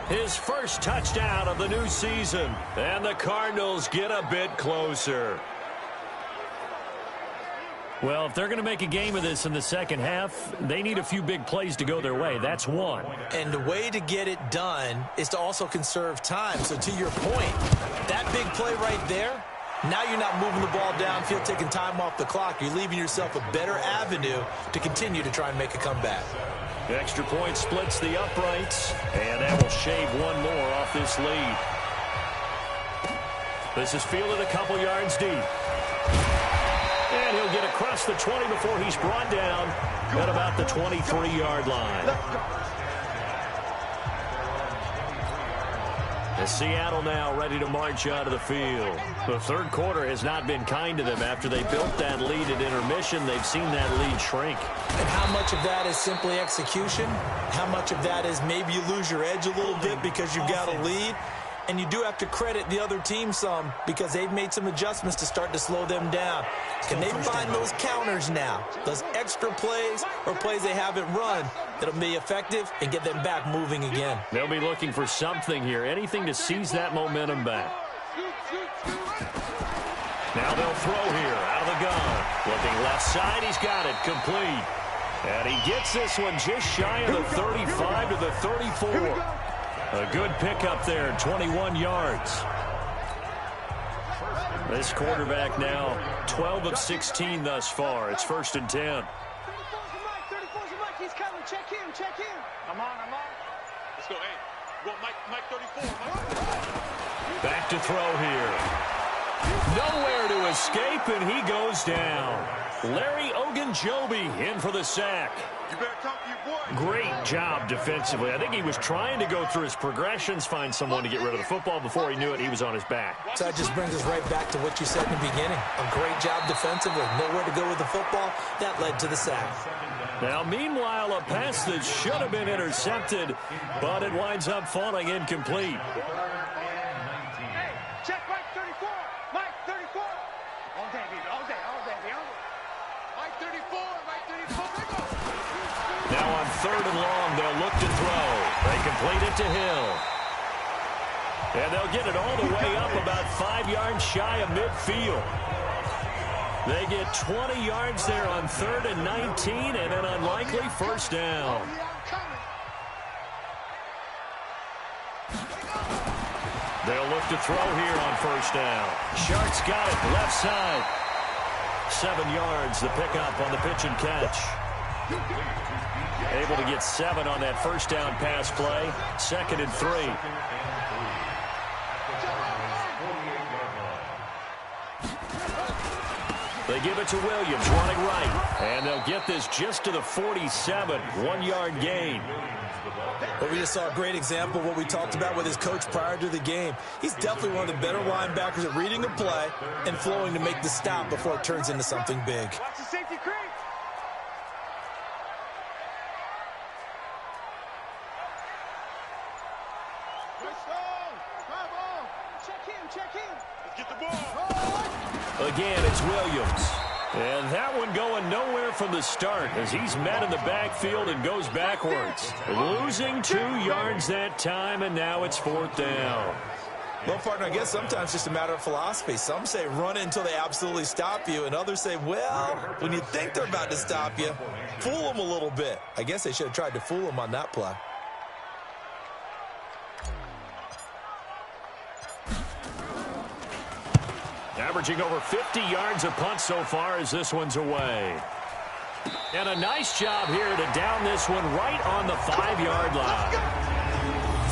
his first touchdown of the new season. And the Cardinals get a bit closer. Well, if they're going to make a game of this in the second half, they need a few big plays to go their way. That's one. And the way to get it done is to also conserve time. So to your point, that big play right there, now you're not moving the ball downfield, taking time off the clock. You're leaving yourself a better avenue to continue to try and make a comeback. The extra point splits the uprights, and that will shave one more off this lead. This is fielded a couple yards deep. And he'll get across the 20 before he's brought down at about the 23-yard line. And Seattle now ready to march out of the field. The third quarter has not been kind to them. After they built that lead at intermission, they've seen that lead shrink. And how much of that is simply execution? How much of that is maybe you lose your edge a little bit because you've got a lead? And you do have to credit the other team some because they've made some adjustments to start to slow them down. Can they find those counters now, those extra plays or plays they haven't run that'll be effective and get them back moving again? They'll be looking for something here, anything to seize that momentum back. Now they'll throw here out of the gun. Looking left side, he's got it, complete. And he gets this one just shy of the 35 to the 34. A good pickup there, 21 yards. This quarterback now 12 of 16 thus far. It's 1st and 10. 34's He's coming. Check him. I'm on. Let's go. Hey, go Mike 34. Back to throw here. Nowhere to escape, and he goes down. Larry Ogunjobi in for the sack. You better talk to your boy. Great job defensively. I think he was trying to go through his progressions, find someone to get rid of the football. Before he knew it, he was on his back. So that just brings us right back to what you said in the beginning. A great job defensively. Nowhere to go with the football. That led to the sack. Now, meanwhile, a pass that should have been intercepted, but it winds up falling incomplete. Hey, check Mike 34. Mike 34. All day, baby. All day. All day. Mike 34. Mike 34. Let go. Now on 3rd and long, they'll look to throw. They complete it to Hill. And they'll get it all the way up about 5 yards shy of midfield. They get 20 yards there on 3rd and 19 and an unlikely first down. They'll look to throw here on 1st down. Sharks got it left side. 7 yards, the pickup on the pitch and catch. Able to get 7 on that 1st down pass play. 2nd and 3. They give it to Williams, running right. And they'll get this just to the 47, 1-yard gain. But we just saw a great example of what we talked about with his coach prior to the game. He's definitely one of the better linebackers at reading a play and flowing to make the stop before it turns into something big. Watch the safety creep. Check him. Let's get the ball. Again, it's Williams. And that one going nowhere from the start as he's met in the backfield and goes backwards. Losing 2 yards that time, and now it's 4th down. Well, partner, I guess sometimes it's just a matter of philosophy. Some say run it until they absolutely stop you, and others say, well, when you think they're about to stop you, fool them a little bit. I guess they should have tried to fool them on that play. Averaging over 50 yards a punt so far as this one's away. And a nice job here to down this one right on the 5-yard line.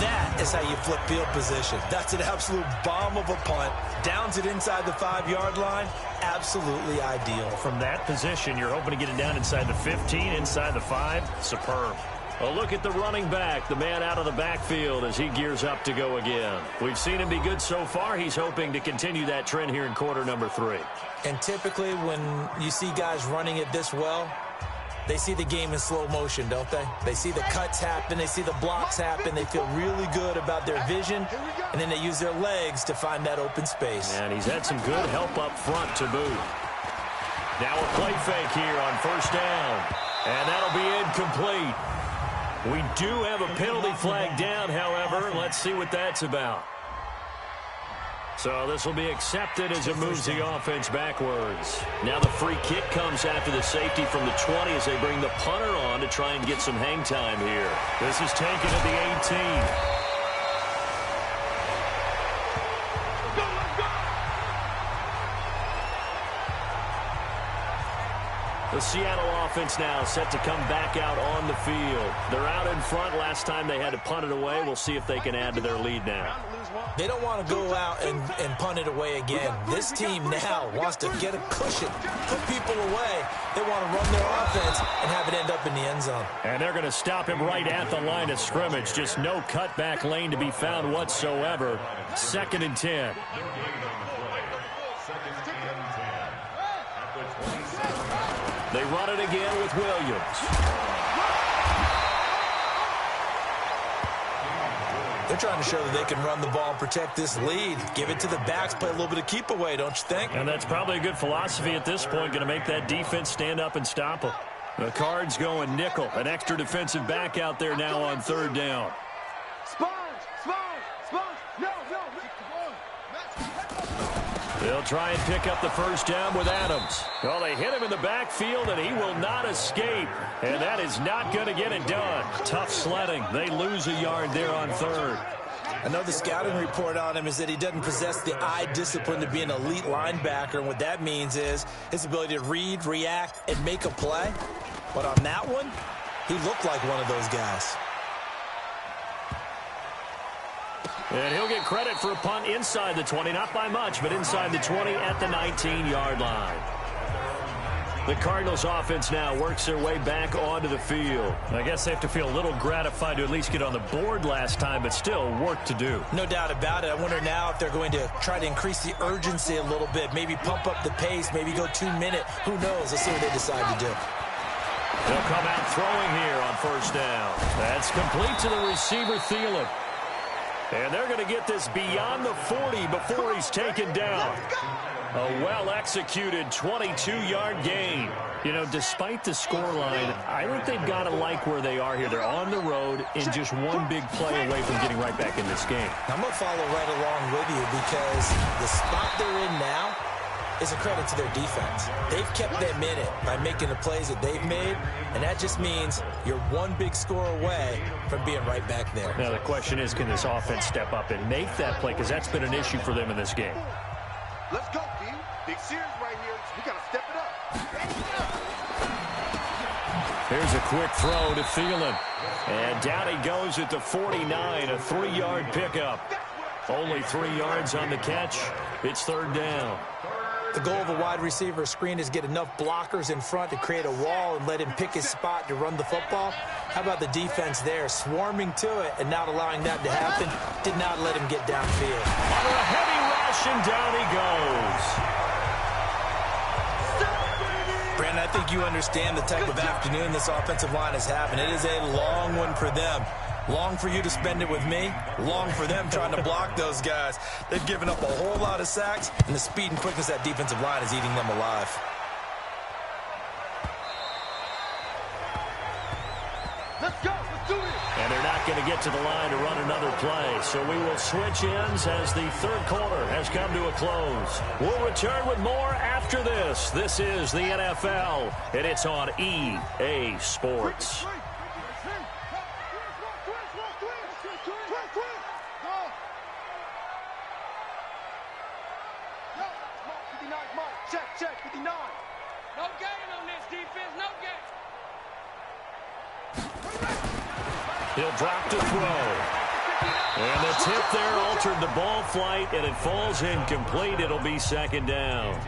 That is how you flip field position. That's an absolute bomb of a punt. Downs it inside the 5-yard line. Absolutely ideal. From that position, you're hoping to get it down inside the 15, inside the 5. Superb. A look at the running back, the man out of the backfield as he gears up to go again. We've seen him be good so far. He's hoping to continue that trend here in quarter number 3. And typically when you see guys running it this well, they see the game in slow motion, don't they? They see the cuts happen. They see the blocks happen. They feel really good about their vision, and then they use their legs to find that open space. And he's had some good help up front to boot. Now a play fake here on 1st down, and that'll be incomplete. We do have a penalty flag down, however. Let's see what that's about. So this will be accepted as it moves the offense backwards. Now the free kick comes after the safety from the 20 as they bring the punter on to try and get some hang time here. This is taken at the 18. The Seattle offense now set to come back out on the field. They're out in front. Last time they had to punt it away. We'll see if they can add to their lead now. They don't want to go out and punt it away again. This team now wants to get a cushion, put people away. They want to run their offense and have it end up in the end zone. And they're going to stop him right at the line of scrimmage. Just no cutback lane to be found whatsoever. 2nd and 10. They run it again with Williams. They're trying to show that they can run the ball and protect this lead. Give it to the backs, play a little bit of keep away, don't you think? And that's probably a good philosophy at this point, going to make that defense stand up and stop them. The Cards going nickel. An extra defensive back out there now on 3rd down. They'll try and pick up the 1st down with Adams. Well, they hit him in the backfield, and he will not escape. And that is not going to get it done. Tough sledding. They lose a yard there on 3rd. Another scouting report on him is that he doesn't possess the eye discipline to be an elite linebacker. And what that means is his ability to read, react, and make a play. But on that one, he looked like one of those guys. And he'll get credit for a punt inside the 20, not by much, but inside the 20 at the 19-yard line. The Cardinals offense now works their way back onto the field. I guess they have to feel a little gratified to at least get on the board last time, but still work to do. No doubt about it. I wonder now if they're going to try to increase the urgency a little bit, maybe pump up the pace, maybe go 2 minute. Who knows? Let's see what they decide to do. They'll come out throwing here on first down. That's complete to the receiver, Thielen. And they're going to get this beyond the 40 before he's taken down. A well-executed 22-yard gain. You know, despite the scoreline, I think they've got to like where they are here. They're on the road and just one big play away from getting right back in this game. I'm going to follow right along with you because the spot they're in now is a credit to their defense. They've kept them in it by making the plays that they've made, and that just means you're one big score away from being right back there. Now, the question is, can this offense step up and make that play? Because that's been an issue for them in this game. Let's go, D. Big series right here. We got to step it up. Here's a quick throw to Thielen. And down he goes at the 49, a 3-yard pickup. Only 3 yards on the catch. It's third down. The goal of a wide receiver screen is get enough blockers in front to create a wall and let him pick his spot to run the football. How about the defense there, swarming to it and not allowing that to happen? Did not let him get downfield. Under a heavy rush, and down he goes. Brandon, I think you understand the type of afternoon this offensive line is having. It is a long one for them. Long for you to spend it with me. Long for them trying to block those guys. They've given up a whole lot of sacks, and the speed and quickness of that defensive line is eating them alive. Let's go. Let's do it. And they're not going to get to the line to run another play. So we will switch ends as the third quarter has come to a close. We'll return with more after this. This is the NFL, and it's on EA Sports. Check, 59. No gain on this defense, no gain. He'll drop to throw. And the tip there altered the ball flight, and it falls incomplete. It'll be second down.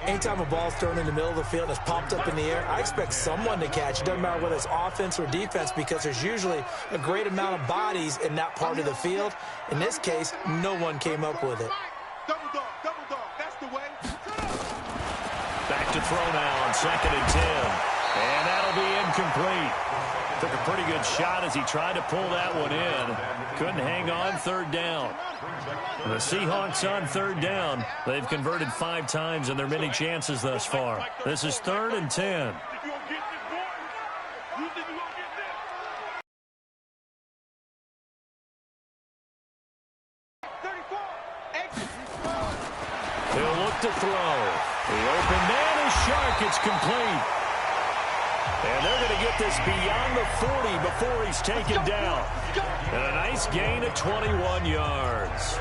Anytime a ball's thrown in the middle of the field and it's popped up in the air, I expect someone to catch. It doesn't matter whether it's offense or defense because there's usually a great amount of bodies in that part of the field. In this case, no one came up with it. Double dog. That's the way. Back to throw now on 2nd and 10. And that'll be incomplete. Took a pretty good shot as he tried to pull that one in. Couldn't hang on, third down. The Seahawks on third down. They've converted 5 times in their many chances thus far. This is 3rd and 10. He'll look to throw. The open man is Shark. It's complete. And they're going to get this beyond the 40 before he's taken down. And a nice gain of 21 yards.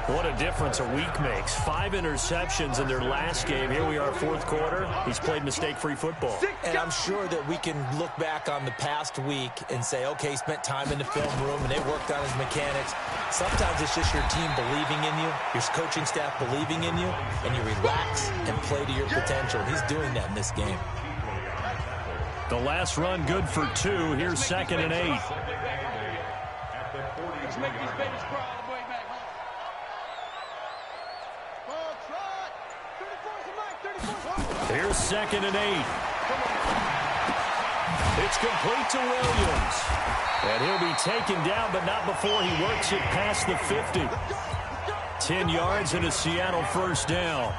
What a difference a week makes. 5 interceptions in their last game. Here we are, 4th quarter. He's played mistake-free football. And I'm sure that we can look back on the past week and say, okay, he spent time in the film room and they worked on his mechanics. Sometimes it's just your team believing in you, your coaching staff believing in you, and you relax and play to your potential. He's doing that in this game. The last run good for 2. Here's 2nd and 8. Let's make these babies crawl all the way back home. Here's 2nd and 8. It's complete to Williams. And he'll be taken down, but not before he works it past the 50. 10 yards and a Seattle first down.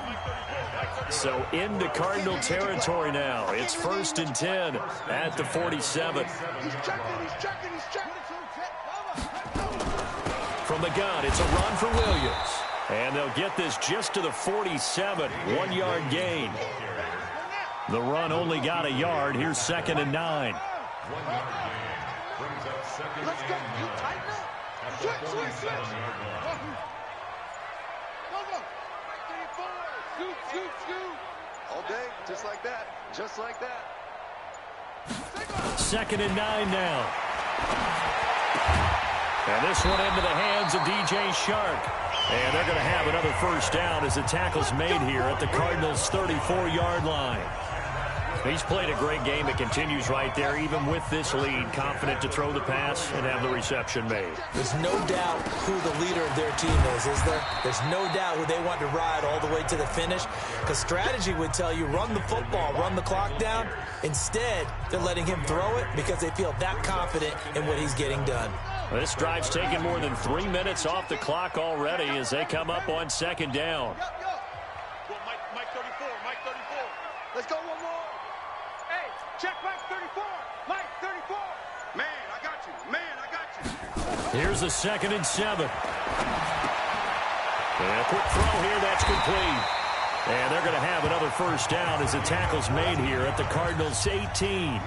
So into Cardinal territory now. It's 1st and 10 at the 47. From the gun, it's a run for Williams. And they'll get this just to the 47. 1-yard gain. The run only got a yard. Here's 2nd and 9. Let's go. You tighten up. Switch. Scoot. All day, just like that. Just like that. 2nd and 9 now. And this one into the hands of DJ Shark. And they're going to have another first down as the tackle's made here at the Cardinals' 34-yard line. He's played a great game. It continues right there, even with this lead, confident to throw the pass and have the reception made. There's no doubt who the leader of their team is there? There's no doubt who they want to ride all the way to the finish, because strategy would tell you run the football, run the clock down. Instead, they're letting him throw it because they feel that confident in what he's getting done. This drive's taken more than 3 minutes off the clock already as they come up on second down. Well, Mike 34, Mike 34. Let's go one more. Hey, check Mike 34. Mike 34. Man, I got you. Man, I got you. Here's a 2nd and 7. And a quick throw here, that's complete. And they're going to have another first down as the tackle's made here at the Cardinals' 18.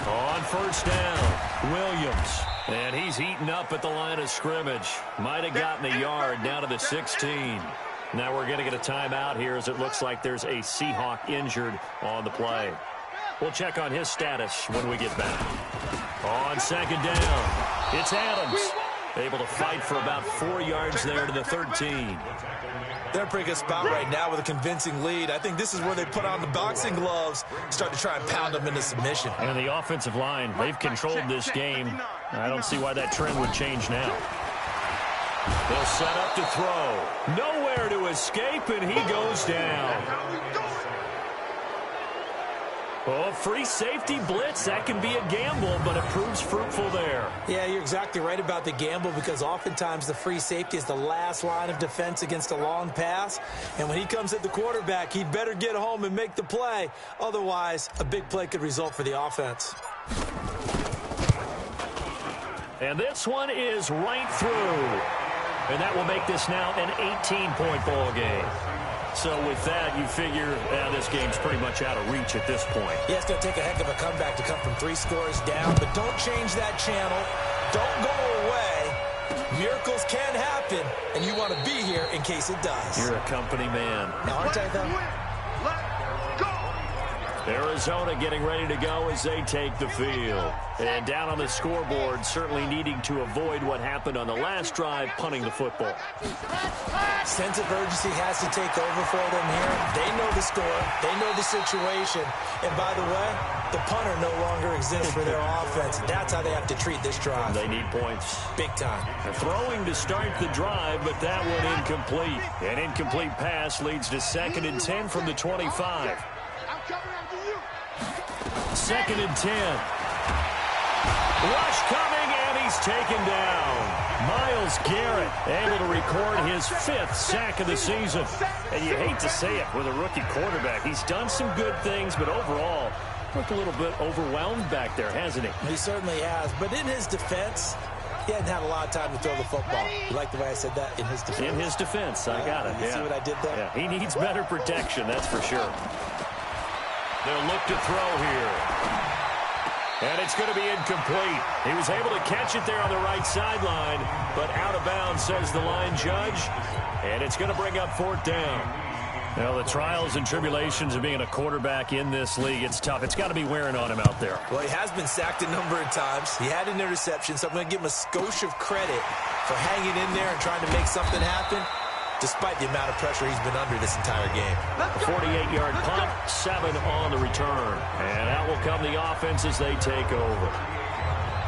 On first down, Williams. And he's heating up at the line of scrimmage. Might have gotten a yard down to the 16. Now we're going to get a timeout here as it looks like there's a Seahawk injured on the play. We'll check on his status when we get back. On second down, it's Adams. Able to fight for about 4 yards there to the 13. They're in a pretty good spot right now with a convincing lead. I think this is where they put on the boxing gloves, start to try and pound them into submission. And the offensive line, they've controlled this game. I don't see why that trend would change now. They'll set up to throw. Nowhere to escape, and he goes down. Oh, free safety blitz. That can be a gamble, but it proves fruitful there. Yeah, you're exactly right about the gamble because oftentimes the free safety is the last line of defense against a long pass. And when he comes at the quarterback, he'd better get home and make the play. Otherwise, a big play could result for the offense. And this one is right through. And that will make this now an 18-point ball game. So with that, you figure this game's pretty much out of reach at this point. Yeah, it's going to take a heck of a comeback to come from 3 scores down, but don't change that channel. Don't go away. Miracles can happen, and you want to be here in case it does. You're a company man. Now, aren't I, though? Arizona getting ready to go as they take the field. And down on the scoreboard, certainly needing to avoid what happened on the last drive, punting the football. Sense of urgency has to take over for them here. They know the score. They know the situation. And by the way, the punter no longer exists for their offense. That's how they have to treat this drive. They need points. Big time. They're throwing to start the drive, but that one incomplete. An incomplete pass leads to 2nd and 10 from the 25. 2nd and 10. Rush coming, and he's taken down. Myles Garrett able to record his 5th sack of the season. And you hate to say it with a rookie quarterback. He's done some good things, but overall, looked a little bit overwhelmed back there, hasn't he? He certainly has. But in his defense, he hadn't had a lot of time to throw the football. You like the way I said that? In his defense? In his defense, I got it. You see what I did there? Yeah, he needs better protection, that's for sure. They'll look to throw here. And it's going to be incomplete. He was able to catch it there on the right sideline, but out of bounds, says the line judge. And it's going to bring up 4th down. Now, the trials and tribulations of being a quarterback in this league, it's tough. It's got to be wearing on him out there. Well, he has been sacked a number of times. He had an interception, so I'm going to give him a skosh of credit for hanging in there and trying to make something happen, despite the amount of pressure he's been under this entire game. A 48-yard punt, 7 on the return. And out will come the offense as they take over.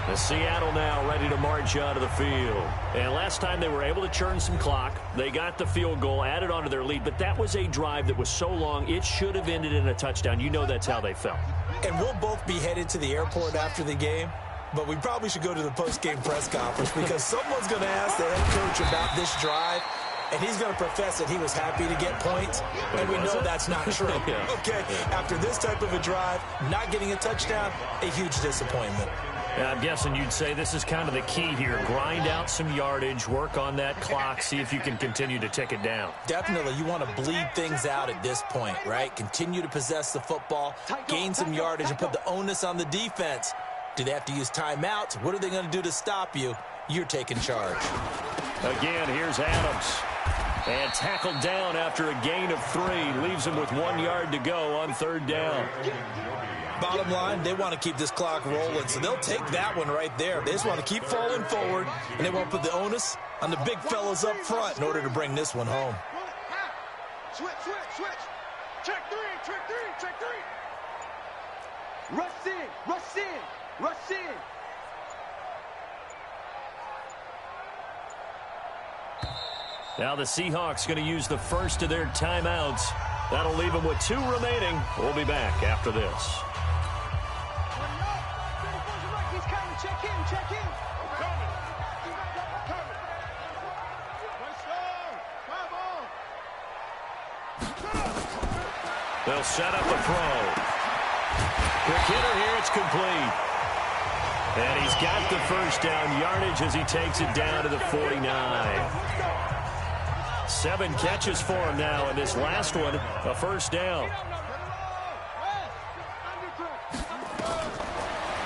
The Seattle now ready to march out of the field. And last time they were able to churn some clock. They got the field goal, added on to their lead, but that was a drive that was so long, it should have ended in a touchdown. You know that's how they felt. And we'll both be headed to the airport after the game, but we probably should go to the post-game press conference because someone's going to ask the head coach about this drive, and he's going to profess that he was happy to get points, and we know that's not true. Okay, after this type of a drive, not getting a touchdown, a huge disappointment. I'm guessing you'd say this is kind of the key here. Grind out some yardage, work on that clock, see if you can continue to tick it down. Definitely, you want to bleed things out at this point, right? Continue to possess the football, gain some yardage, and put the onus on the defense. Do they have to use timeouts? What are they going to do to stop you? You're taking charge. Again, here's Adams. And tackled down after a gain of 3. Leaves him with 1 yard to go on 3rd down. Bottom line, they want to keep this clock rolling, so they'll take that one right there. They just want to keep falling forward, and they want to put the onus on the big fellas up front in order to bring this one home. Switch. Check three. Rush in. Now the Seahawks going to use the first of their timeouts. That'll leave them with 2 remaining. We'll be back after this. He's coming. Check in. They'll set up a throw. Quick hitter here. It's complete. And he's got the first down yardage as he takes it down to the 49. 7 catches for him now, and this last one, a first down.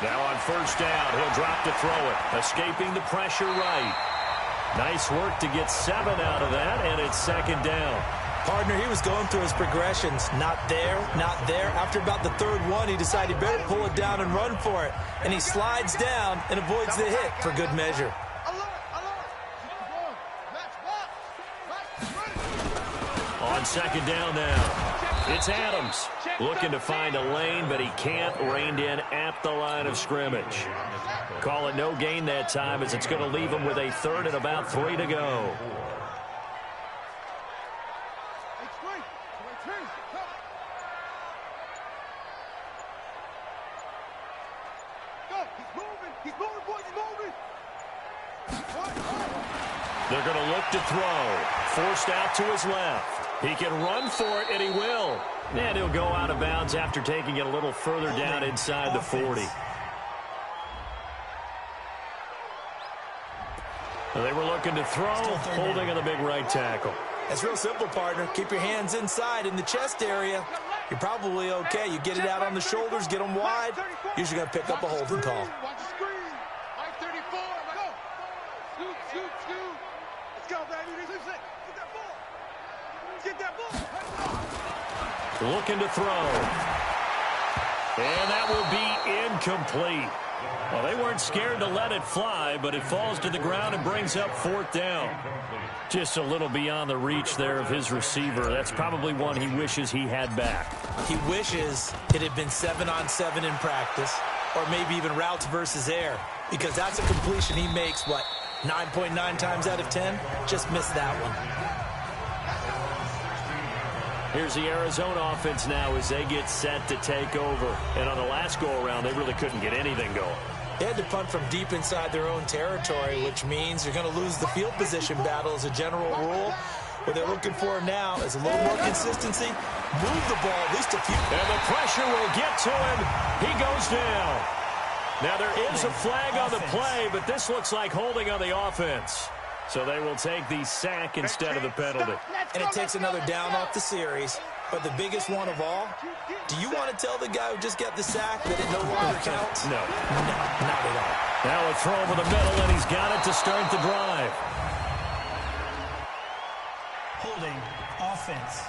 Now on first down, he'll drop to throw it, escaping the pressure right. Nice work to get 7 out of that, and it's 2nd down. Partner, he was going through his progressions. Not there. After about the 3rd one, he decided he better pull it down and run for it. And he slides down and avoids the hit for good measure. On 2nd down now, it's Adams looking to find a lane, but he can't. Reined in at the line of scrimmage. Call it no gain that time, as it's going to leave him with a 3rd and about 3 to go. They're going to look to throw. Forced out to his left. He can run for it, and he will. And he'll go out of bounds after taking it a little further down inside the 40. They were looking to throw, holding on the big right tackle. It's real simple, partner. Keep your hands inside in the chest area. You're probably okay. You get it out on the shoulders, get them wide. Usually going to pick up a holding call. Watch the screen. Mike 34. Go. Scoot. Let's go, baby. Get that ball. Looking to throw. And that will be incomplete. Well, they weren't scared to let it fly, but it falls to the ground and brings up 4th down. Just a little beyond the reach there of his receiver. That's probably one he wishes he had back. He wishes it had been 7-on-7 in practice, or maybe even routes versus air, because that's a completion he makes, 9.9 times out of 10? Just missed that one. Here's the Arizona offense now as they get set to take over. And on the last go-around, they really couldn't get anything going. They had to punt from deep inside their own territory, which means you're going to lose the field position battle as a general rule. What they're looking for now is a little more consistency. Move the ball at least a few. And the pressure will get to him. He goes down. Now there is a flag on the play, but this looks like holding on the offense. So they will take the sack instead of the penalty. And it takes another down off the series. But the biggest one of all, do you want to tell the guy who just got the sack that it no longer counts? No. No, not at all. Now a throw over the middle, and he's got it to start the drive. Holding offense.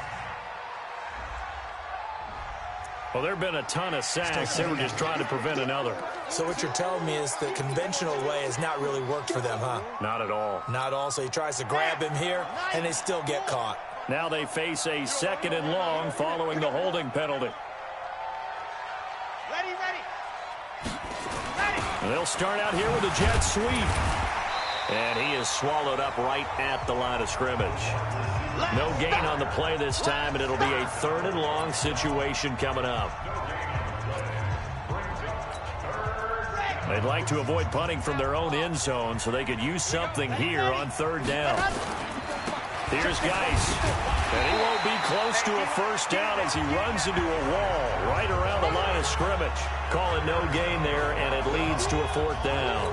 Well, there have been a ton of sacks. They were just trying to prevent another. So what you're telling me is the conventional way has not really worked for them, huh? Not at all. Not all. So he tries to grab him here, and they still get caught. Now they face a 2nd and long following the holding penalty. Ready. And they'll start out here with a jet sweep. And he is swallowed up right at the line of scrimmage. No gain on the play this time, and it'll be a 3rd and long situation coming up. They'd like to avoid punting from their own end zone so they could use something here on 3rd down. Here's Geis. And he won't be close to a first down as he runs into a wall right around the line of scrimmage. Call it no gain there, and it leads to a 4th down.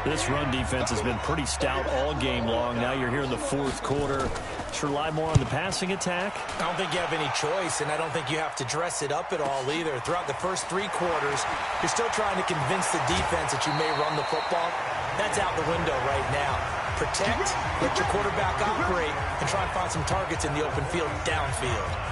This run defense has been pretty stout all game long. Now you're here in the 4th quarter. Should rely more on the passing attack? I don't think you have any choice, and I don't think you have to dress it up at all either. Throughout the first 3 quarters, you're still trying to convince the defense that you may run the football. That's out the window right now. Protect, let your quarterback operate, and try and find some targets in the open field downfield.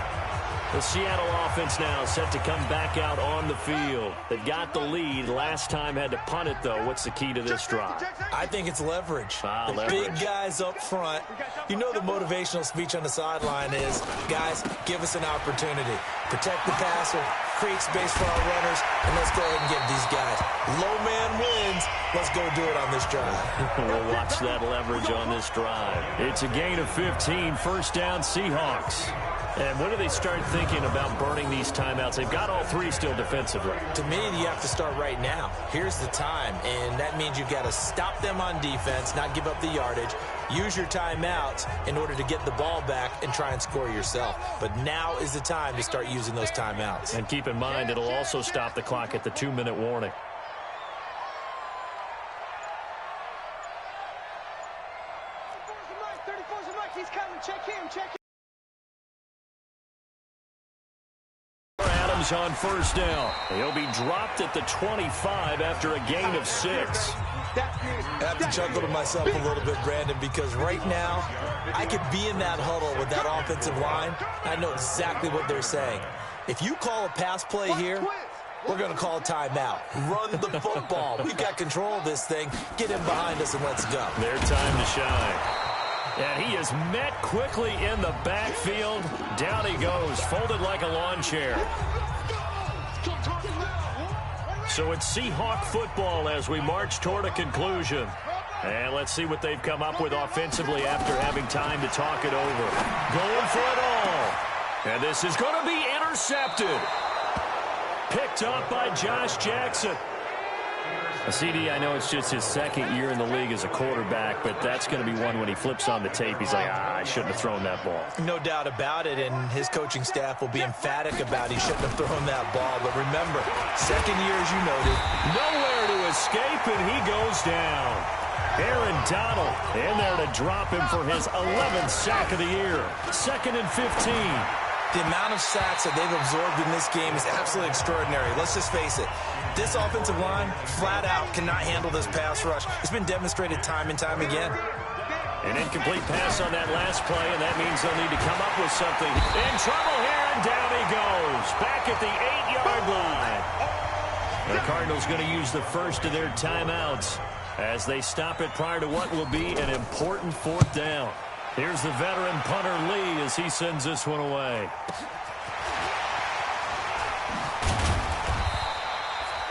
The Seattle offense now set to come back out on the field. They've got the lead. Last time had to punt it, though. What's the key to this drive? I think it's leverage. The leverage. Big guys up front. You know the motivational speech on the sideline is, guys, give us an opportunity. Protect the passer, create space for our runners, and let's go ahead and give these guys. Low man wins. Let's go do it on this drive. We'll watch that leverage on this drive. It's a gain of 15, first down Seahawks. And when do they start thinking about burning these timeouts? They've got all three still defensively. To me, you have to start right now. Here's the time, and that means you've got to stop them on defense, not give up the yardage, use your timeouts in order to get the ball back and try and score yourself. But now is the time to start using those timeouts. And keep in mind, it'll also stop the clock at the 2-minute warning. He's coming. Check him. Check him. Adams on first down. He'll be dropped at the 25 after a gain of 6. I have to chuckle to myself a little bit, Brandon, because right now I could be in that huddle with that offensive line. I know exactly what they're saying. If you call a pass play here, we're going to call a timeout. Run the football. We've got control of this thing. Get him behind us and let's go. Their time to shine. And he is met quickly in the backfield. Down he goes, folded like a lawn chair. So it's Seahawk football as we march toward a conclusion. And let's see what they've come up with offensively after having time to talk it over. Going for it all. And this is going to be intercepted. Picked up by Josh Jackson. CD, I know it's just his second year in the league as a quarterback, but that's going to be one when he flips on the tape. He's like, I shouldn't have thrown that ball. No doubt about it, and his coaching staff will be emphatic about he shouldn't have thrown that ball. But remember, second year, as you noted. Nowhere to escape, and he goes down. Aaron Donald in there to drop him for his 11th sack of the year. 2nd and 15. The amount of sacks that they've absorbed in this game is absolutely extraordinary. Let's just face it. This offensive line, flat out, cannot handle this pass rush. It's been demonstrated time and time again. An incomplete pass on that last play, and that means they'll need to come up with something. In trouble here, and down he goes. Back at the 8-yard line. The Cardinals going to use the first of their timeouts as they stop it prior to what will be an important 4th down. Here's the veteran punter Lee as he sends this one away.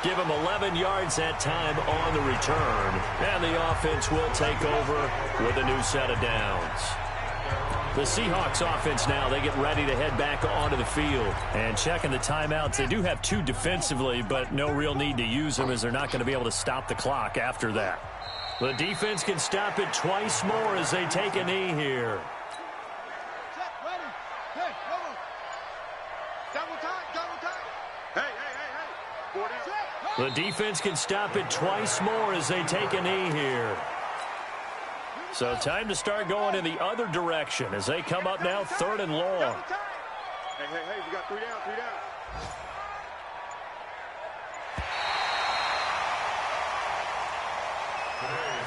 Give him 11 yards that time on the return. And the offense will take over with a new set of downs. The Seahawks offense now, they get ready to head back onto the field. And checking the timeouts, they do have 2 defensively, but no real need to use them as they're not going to be able to stop the clock after that. The defense can stop it twice more as they take a knee here. The defense can stop it twice more as they take a knee here. So time to start going in the other direction as they come up now 3rd and long. Hey, we got 3 down, 3 down.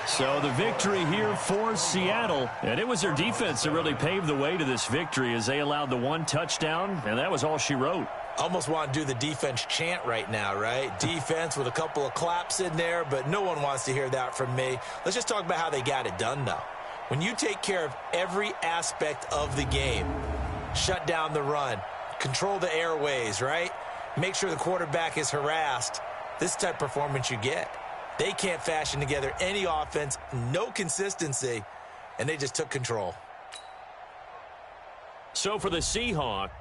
So the victory here for Seattle, and it was their defense that really paved the way to this victory as they allowed the 1 touchdown, and that was all she wrote. Almost want to do the defense chant right now, right? Defense with a couple of claps in there, but no one wants to hear that from me. Let's just talk about how they got it done, though. When you take care of every aspect of the game, shut down the run, control the airways, right? Make sure the quarterback is harassed. This type of performance you get. They can't fashion together any offense, no consistency, and they just took control. So for the Seahawks,